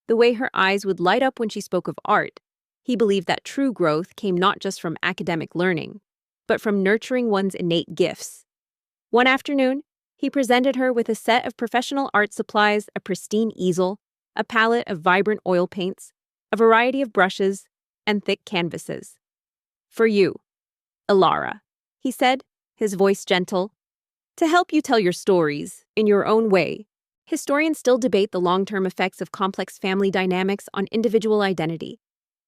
the way her eyes would light up when she spoke of art. He believed that true growth came not just from academic learning, but from nurturing one's innate gifts. One afternoon, he presented her with a set of professional art supplies, a pristine easel, a palette of vibrant oil paints, a variety of brushes, and thick canvases. "For you, Elara," he said, his voice gentle, "to help you tell your stories in your own way." Historians still debate the long-term effects of complex family dynamics on individual identity.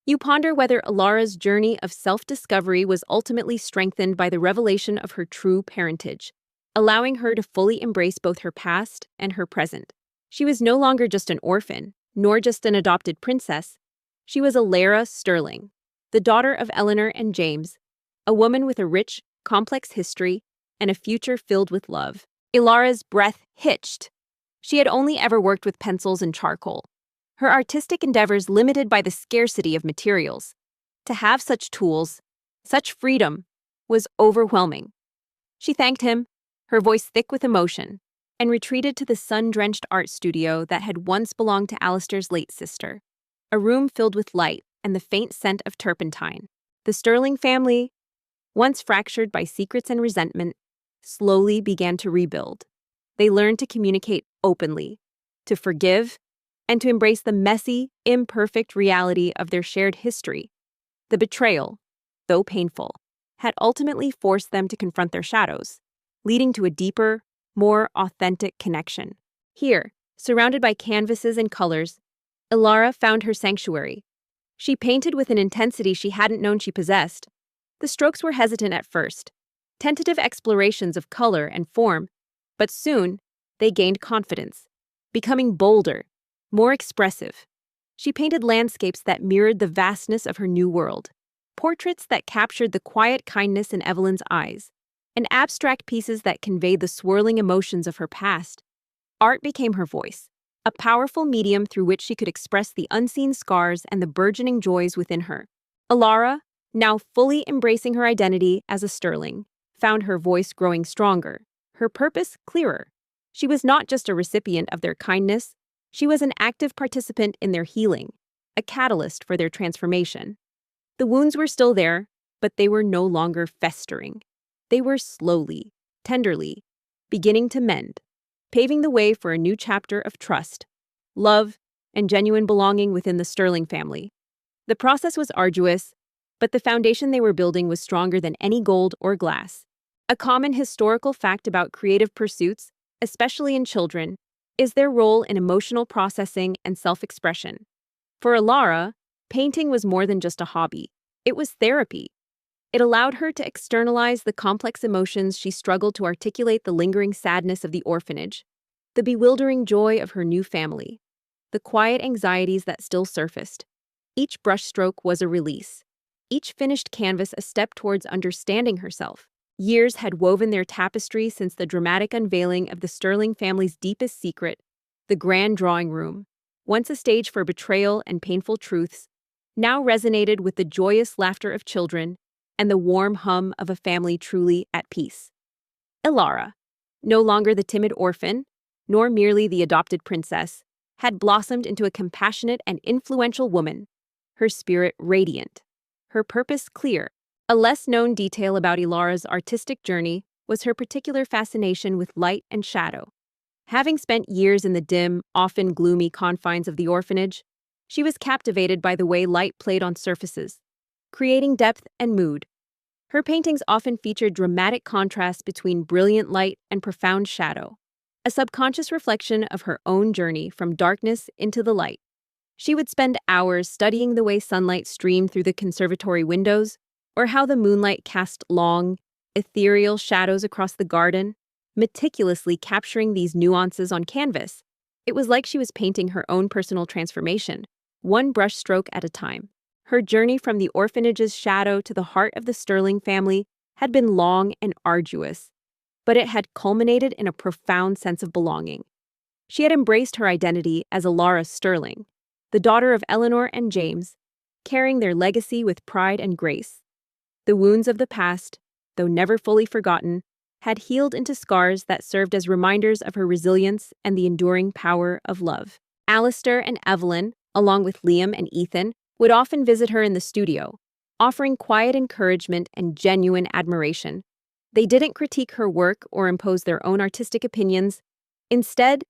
You ponder whether Elara's journey of self-discovery was ultimately strengthened by the revelation of her true parentage, allowing her to fully embrace both her past and her present. She was no longer just an orphan, nor just an adopted princess. She was Elara Sterling, the daughter of Eleanor and James, a woman with a rich, complex history and a future filled with love. Elara's breath hitched. She had only ever worked with pencils and charcoal, her artistic endeavors limited by the scarcity of materials. To have such tools, such freedom, was overwhelming. She thanked him, her voice thick with emotion, and retreated to the sun-drenched art studio that had once belonged to Alistair's late sister, a room filled with light and the faint scent of turpentine. The Sterling family, once fractured by secrets and resentment, slowly began to rebuild. They learned to communicate openly, to forgive, and to embrace the messy, imperfect reality of their shared history. The betrayal, though painful, had ultimately forced them to confront their shadows, leading to a deeper, more authentic connection. Here, surrounded by canvases and colors, Elara found her sanctuary. She painted with an intensity she hadn't known she possessed. The strokes were hesitant at first, tentative explorations of color and form, but soon they gained confidence, becoming bolder, more expressive. She painted landscapes that mirrored the vastness of her new world, portraits that captured the quiet kindness in Evelyn's eyes, and abstract pieces that conveyed the swirling emotions of her past. Art became her voice, a powerful medium through which she could express the unseen scars and the burgeoning joys within her. Elara, now fully embracing her identity as a Sterling, found her voice growing stronger, her purpose clearer. She was not just a recipient of their kindness, She was an active participant in their healing, a catalyst for their transformation. The wounds were still there, but they were no longer festering. They were slowly, tenderly, beginning to mend, paving the way for a new chapter of trust, love, and genuine belonging within the Sterling family. The process was arduous, but the foundation they were building was stronger than any gold or glass. A common historical fact about creative pursuits, especially in children, is their role in emotional processing and self-expression. For Alara, painting was more than just a hobby. It was therapy. It allowed her to externalize the complex emotions she struggled to articulate: the lingering sadness of the orphanage, the bewildering joy of her new family, the quiet anxieties that still surfaced. Each brushstroke was a release. Each finished canvas a step towards understanding herself. Years had woven their tapestry since the dramatic unveiling of the Sterling family's deepest secret, the grand drawing room, once a stage for betrayal and painful truths, now resonated with the joyous laughter of children and the warm hum of a family truly at peace. Alara, no longer the timid orphan, nor merely the adopted princess, had blossomed into a compassionate and influential woman, her spirit radiant, her purpose clear. A less-known detail about Ilara's artistic journey was her particular fascination with light and shadow. Having spent years in the dim, often gloomy confines of the orphanage, she was captivated by the way light played on surfaces, creating depth and mood. Her paintings often featured dramatic contrasts between brilliant light and profound shadow, a subconscious reflection of her own journey from darkness into the light. She would spend hours studying the way sunlight streamed through the conservatory windows, or how the moonlight cast long, ethereal shadows across the garden, meticulously capturing these nuances on canvas. It was like she was painting her own personal transformation, one brushstroke at a time. Her journey from the orphanage's shadow to the heart of the Sterling family had been long and arduous, but it had culminated in a profound sense of belonging. She had embraced her identity as Alara Sterling, the daughter of Eleanor and James, carrying their legacy with pride and grace. The wounds of the past, though never fully forgotten, had healed into scars that served as reminders of her resilience and the enduring power of love. Alistair and Evelyn, along with Liam and Ethan, would often visit her in the studio, offering quiet encouragement and genuine admiration. They didn't critique her work or impose their own artistic opinions. Instead,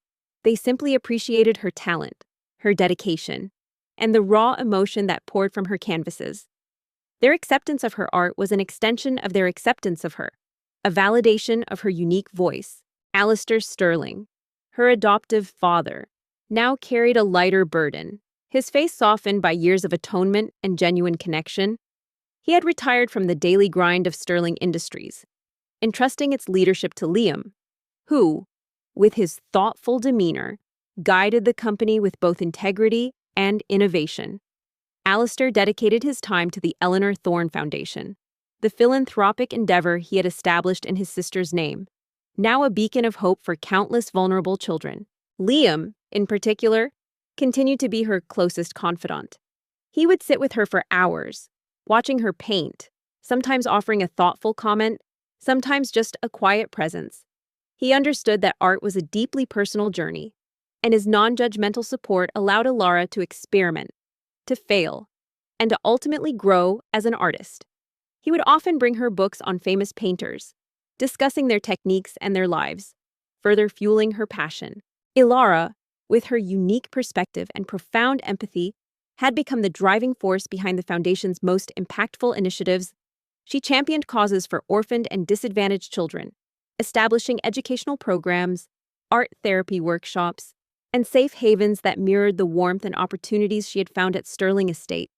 they simply appreciated her talent, her dedication, and the raw emotion that poured from her canvases. Their acceptance of her art was an extension of their acceptance of her, a validation of her unique voice. Alistair Sterling, her adoptive father, now carried a lighter burden, his face softened by years of atonement and genuine connection. He had retired from the daily grind of Sterling Industries, entrusting its leadership to Liam, who, with his thoughtful demeanor, guided the company with both integrity and innovation. Alistair dedicated his time to the Eleanor Thorne Foundation, the philanthropic endeavor he had established in his sister's name, now a beacon of hope for countless vulnerable children. Liam, in particular, continued to be her closest confidant. He would sit with her for hours, watching her paint, sometimes offering a thoughtful comment, sometimes just a quiet presence. He understood that art was a deeply personal journey, and his non-judgmental support allowed Alara to experiment, to fail, and to ultimately grow as an artist. He would often bring her books on famous painters, discussing their techniques and their lives, further fueling her passion. Alara, with her unique perspective and profound empathy, had become the driving force behind the Foundation's most impactful initiatives. She championed causes for orphaned and disadvantaged children, establishing educational programs, art therapy workshops, and safe havens that mirrored the warmth and opportunities she had found at Sterling Estate.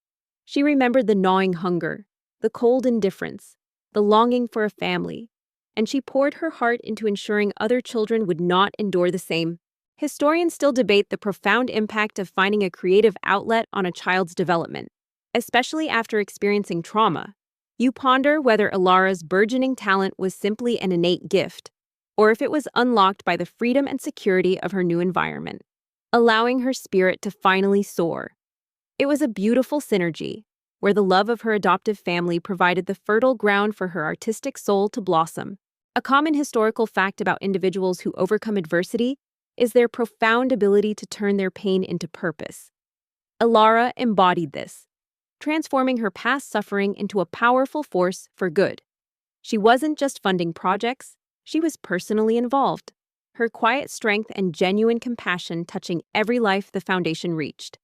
She remembered the gnawing hunger, the cold indifference, the longing for a family, and she poured her heart into ensuring other children would not endure the same. Historians still debate the profound impact of finding a creative outlet on a child's development, especially after experiencing trauma. You ponder whether Alara's burgeoning talent was simply an innate gift, or if it was unlocked by the freedom and security of her new environment, allowing her spirit to finally soar. It was a beautiful synergy, where the love of her adoptive family provided the fertile ground for her artistic soul to blossom. A common historical fact about individuals who overcome adversity is their profound ability to turn their pain into purpose. Ilara embodied this, transforming her past suffering into a powerful force for good. She wasn't just funding projects, she was personally involved, her quiet strength and genuine compassion touching every life the foundation reached.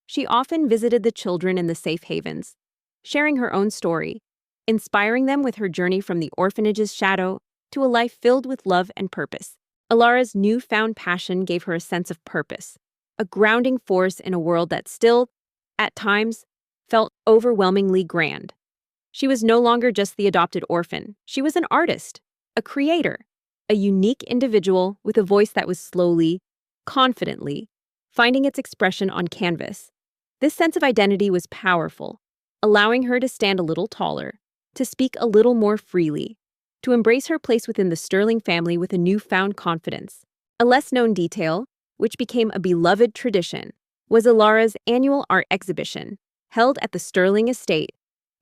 She often visited the children in the safe havens, sharing her own story, inspiring them with her journey from the orphanage's shadow to a life filled with love and purpose. Ilara's newfound passion gave her a sense of purpose, a grounding force in a world that still, at times, felt overwhelmingly grand. She was no longer just the adopted orphan. She was an artist, a creator, a unique individual with a voice that was slowly, confidently, finding its expression on canvas. This sense of identity was powerful, allowing her to stand a little taller, to speak a little more freely, to embrace her place within the Sterling family with a newfound confidence. A less-known detail, which became a beloved tradition, was Ilara's annual art exhibition, held at the Sterling estate.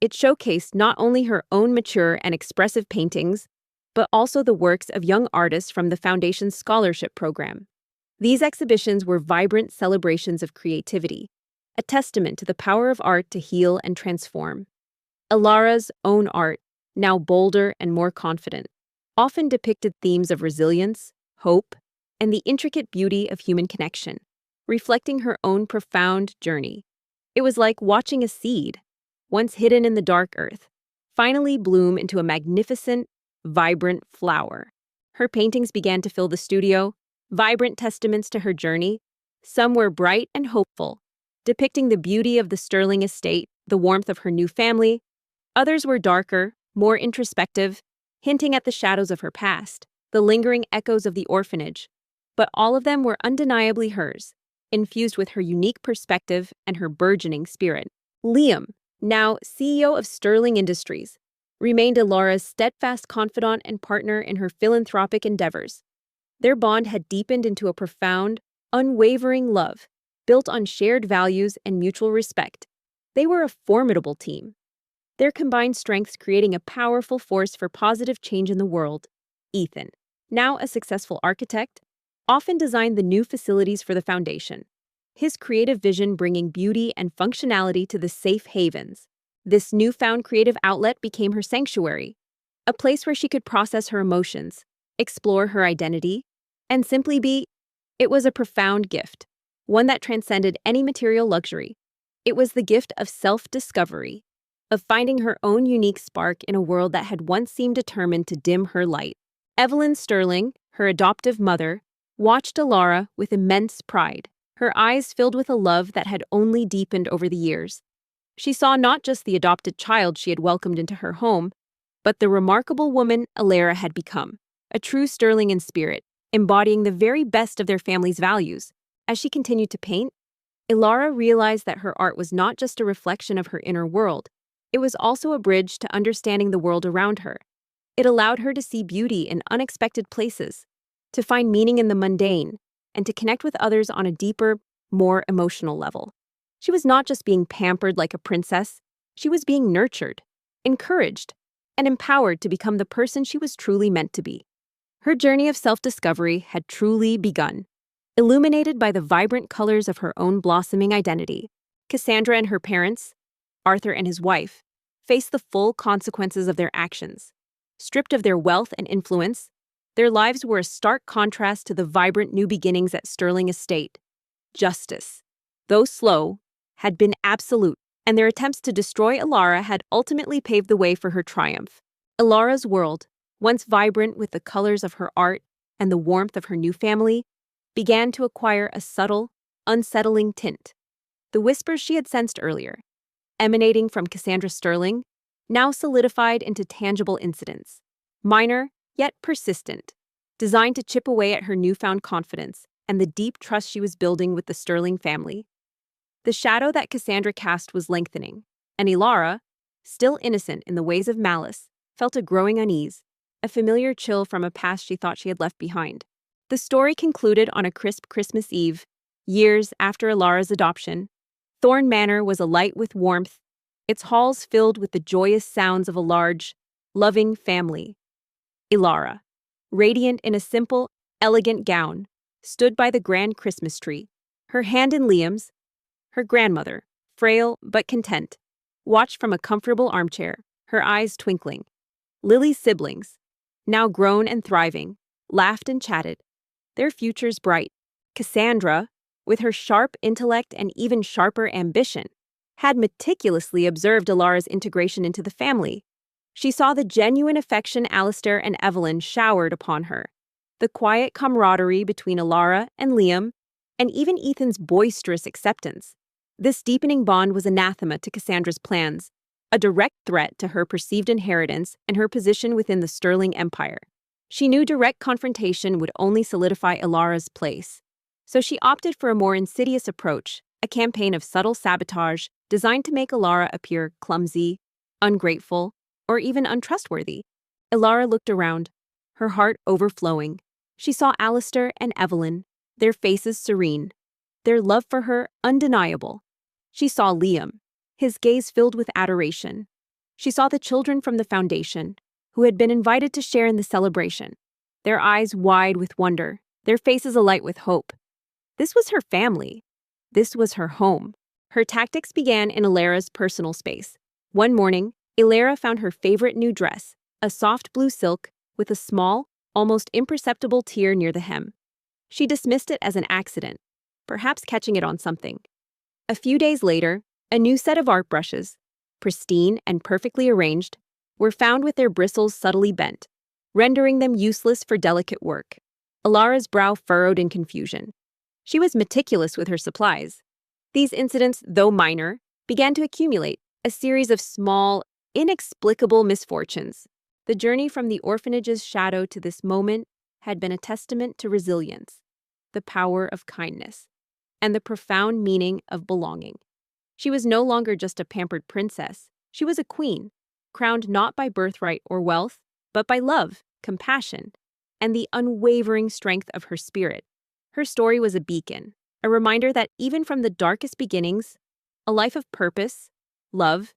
It showcased not only her own mature and expressive paintings, but also the works of young artists from the Foundation's scholarship program. These exhibitions were vibrant celebrations of creativity, a testament to the power of art to heal and transform. Ilara's own art, now bolder and more confident, often depicted themes of resilience, hope, and the intricate beauty of human connection, reflecting her own profound journey. It was like watching a seed, once hidden in the dark earth, finally bloom into a magnificent, vibrant flower. Her paintings began to fill the studio, vibrant testaments to her journey. Some were bright and hopeful, depicting the beauty of the Sterling estate, the warmth of her new family. Others were darker, more introspective, hinting at the shadows of her past, the lingering echoes of the orphanage. But all of them were undeniably hers, infused with her unique perspective and her burgeoning spirit. Liam, now CEO of Sterling Industries, remained Ilara's steadfast confidant and partner in her philanthropic endeavors. Their bond had deepened into a profound, unwavering love, built on shared values and mutual respect. They were a formidable team, their combined strengths creating a powerful force for positive change in the world. Ethan, now a successful architect, often designed the new facilities for the foundation, his creative vision bringing beauty and functionality to the safe havens. This newfound creative outlet became her sanctuary, a place where she could process her emotions, explore her identity, and simply be. It was a profound gift, one that transcended any material luxury. It was the gift of self-discovery, of finding her own unique spark in a world that had once seemed determined to dim her light. Evelyn Sterling, her adoptive mother, watched Ilara with immense pride, her eyes filled with a love that had only deepened over the years. She saw not just the adopted child she had welcomed into her home, but the remarkable woman Ilara had become, a true Sterling in spirit, embodying the very best of their family's values. As she continued to paint, Ilara realized that her art was not just a reflection of her inner world, it was also a bridge to understanding the world around her. It allowed her to see beauty in unexpected places, to find meaning in the mundane, and to connect with others on a deeper, more emotional level. She was not just being pampered like a princess, she was being nurtured, encouraged, and empowered to become the person she was truly meant to be. Her journey of self-discovery had truly begun. Illuminated by the vibrant colors of her own blossoming identity, Cassandra and her parents, Arthur and his wife, faced the full consequences of their actions. Stripped of their wealth and influence, their lives were a stark contrast to the vibrant new beginnings at Sterling Estate. Justice, though slow, had been absolute, and their attempts to destroy Ilara had ultimately paved the way for her triumph. Ilara's world, once vibrant with the colors of her art and the warmth of her new family, began to acquire a subtle, unsettling tint. The whispers she had sensed earlier, emanating from Cassandra Sterling, now solidified into tangible incidents, minor yet persistent, designed to chip away at her newfound confidence and the deep trust she was building with the Sterling family. The shadow that Cassandra cast was lengthening, and Ilara, still innocent in the ways of malice, felt a growing unease, a familiar chill from a past she thought she had left behind. The story concluded on a crisp Christmas Eve, years after Ilara's adoption. Thorn Manor was alight with warmth, its halls filled with the joyous sounds of a large, loving family. Ilara, radiant in a simple, elegant gown, stood by the grand Christmas tree, her hand in Liam's. Her grandmother, frail but content, watched from a comfortable armchair, her eyes twinkling. Lily's siblings, now grown and thriving, laughed and chatted, their futures bright. Cassandra, with her sharp intellect and even sharper ambition, had meticulously observed Alara's integration into the family. She saw the genuine affection Alistair and Evelyn showered upon her, the quiet camaraderie between Alara and Liam, and even Ethan's boisterous acceptance. This deepening bond was anathema to Cassandra's plans, a direct threat to her perceived inheritance and her position within the Sterling Empire. She knew direct confrontation would only solidify Alara's place, so she opted for a more insidious approach, a campaign of subtle sabotage designed to make Alara appear clumsy, ungrateful, or even untrustworthy. Alara looked around, her heart overflowing. She saw Alistair and Evelyn, their faces serene, their love for her undeniable. She saw Liam, his gaze filled with adoration. She saw the children from the Foundation, who had been invited to share in the celebration, their eyes wide with wonder, their faces alight with hope. This was her family. This was her home. Her tactics began in Alara's personal space. One morning, Alara found her favorite new dress, a soft blue silk with a small, almost imperceptible tear near the hem. She dismissed it as an accident, perhaps catching it on something. A few days later, a new set of art brushes, pristine and perfectly arranged, were found with their bristles subtly bent, rendering them useless for delicate work. Alara's brow furrowed in confusion. She was meticulous with her supplies. These incidents, though minor, began to accumulate, a series of small, inexplicable misfortunes. The journey from the orphanage's shadow to this moment had been a testament to resilience, the power of kindness, and the profound meaning of belonging. She was no longer just a pampered princess. She was a queen, crowned not by birthright or wealth, but by love, compassion, and the unwavering strength of her spirit. Her story was a beacon, a reminder that even from the darkest beginnings, a life of purpose, love,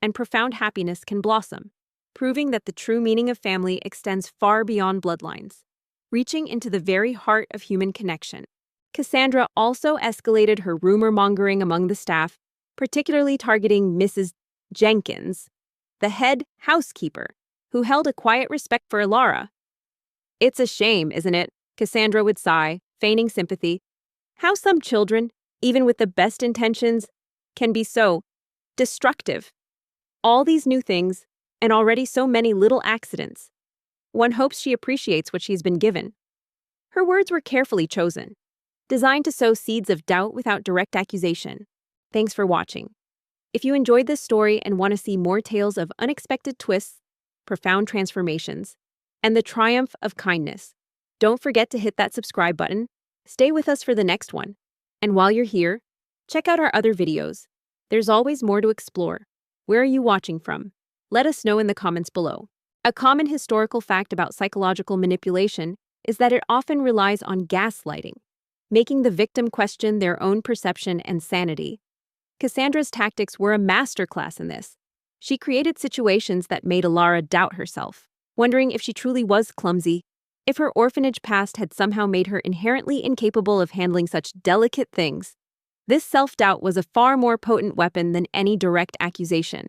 and profound happiness can blossom, proving that the true meaning of family extends far beyond bloodlines, reaching into the very heart of human connection. Cassandra also escalated her rumor-mongering among the staff, particularly targeting Mrs. Jenkins, the head housekeeper, who held a quiet respect for Alara. "It's a shame, isn't it?" Cassandra would sigh, feigning sympathy. "How some children, even with the best intentions, can be so destructive. All these new things, and already so many little accidents. One hopes she appreciates what she's been given." Her words were carefully chosen, designed to sow seeds of doubt without direct accusation. Thanks for watching. If you enjoyed this story and want to see more tales of unexpected twists, profound transformations, and the triumph of kindness, don't forget to hit that subscribe button. Stay with us for the next one. And while you're here, check out our other videos. There's always more to explore. Where are you watching from? Let us know in the comments below. A common historical fact about psychological manipulation is that it often relies on gaslighting, making the victim question their own perception and sanity. Cassandra's tactics were a masterclass in this. She created situations that made Alara doubt herself, wondering if she truly was clumsy, if her orphanage past had somehow made her inherently incapable of handling such delicate things. This self-doubt was a far more potent weapon than any direct accusation.